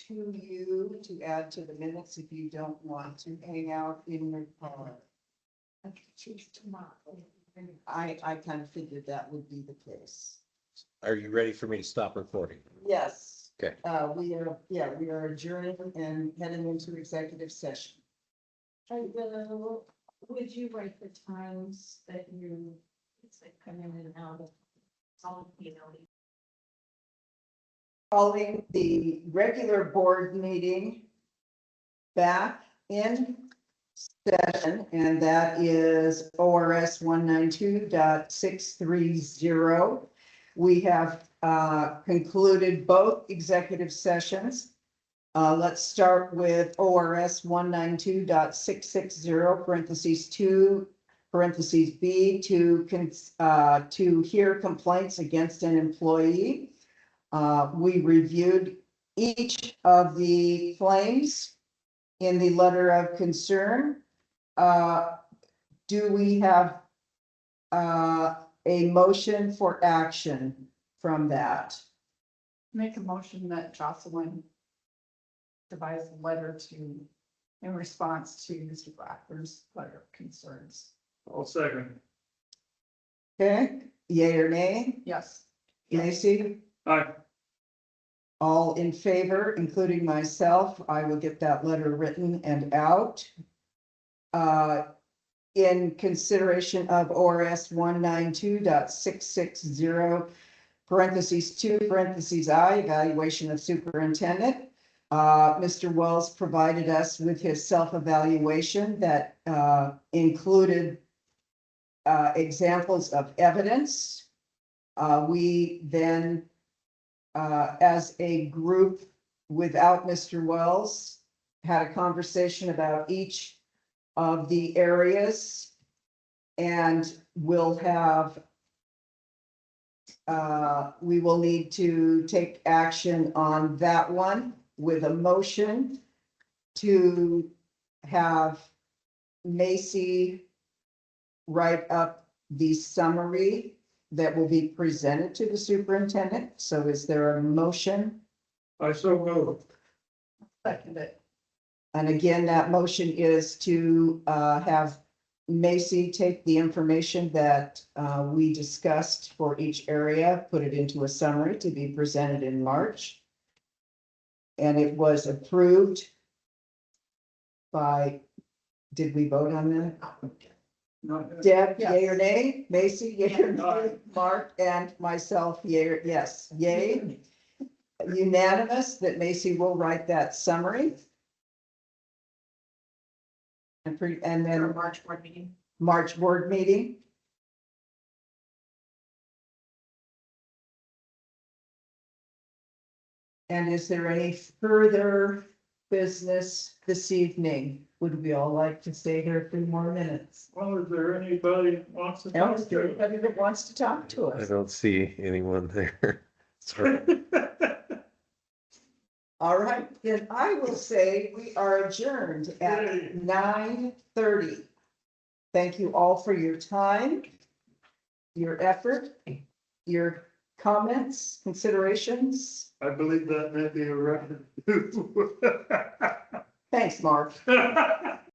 to you to add to the minutes if you don't want to hang out in your car. I could choose tomorrow. I kind of figured that would be the case. Are you ready for me to stop recording? Yes. Okay. We are adjourning and heading into executive session. I will, would you write the times that you, it's like come in and out of, all, you know, Calling the regular board meeting back in session, and that is ORS 192.630. We have concluded both executive sessions. Let's start with ORS 192.660 parentheses 2 parentheses B to hear complaints against an employee. We reviewed each of the claims in the letter of concern. Do we have a motion for action from that? Make a motion that Jocelyn devise a letter in response to Mr. Blackbur's letter of concerns. I'll second. Okay, yay or nay? Yes. Macy? Aye. All in favor, including myself. I will get that letter written and out. In consideration of ORS 192.660 parentheses 2 parentheses I, evaluation of superintendent. Mr. Wells provided us with his self-evaluation that included examples of evidence. We then, as a group without Mr. Wells, had a conversation about each of the areas, and we'll have we will need to take action on that one with a motion to have Macy write up the summary that will be presented to the superintendent. So is there a motion? I so move. Second it. And again, that motion is to have Macy take the information that we discussed for each area, put it into a summary to be presented in March. And it was approved by, did we vote on that? Deb, yay or nay? Macy, yay or nay? Mark and myself, yay or yes, yay. Unanimous that Macy will write that summary. And then March board meeting. March board meeting. And is there any further business this evening? Would we all like to stay here a few more minutes? Well, is there anybody that wants to talk Else, to us? anybody that wants to talk to I us? don't see anyone there. Sorry. All right, then I will say we are adjourned Yay. at 9:30. Thank you all for your time, your effort, your comments, considerations. I believe that may be a record. Thanks, Mark.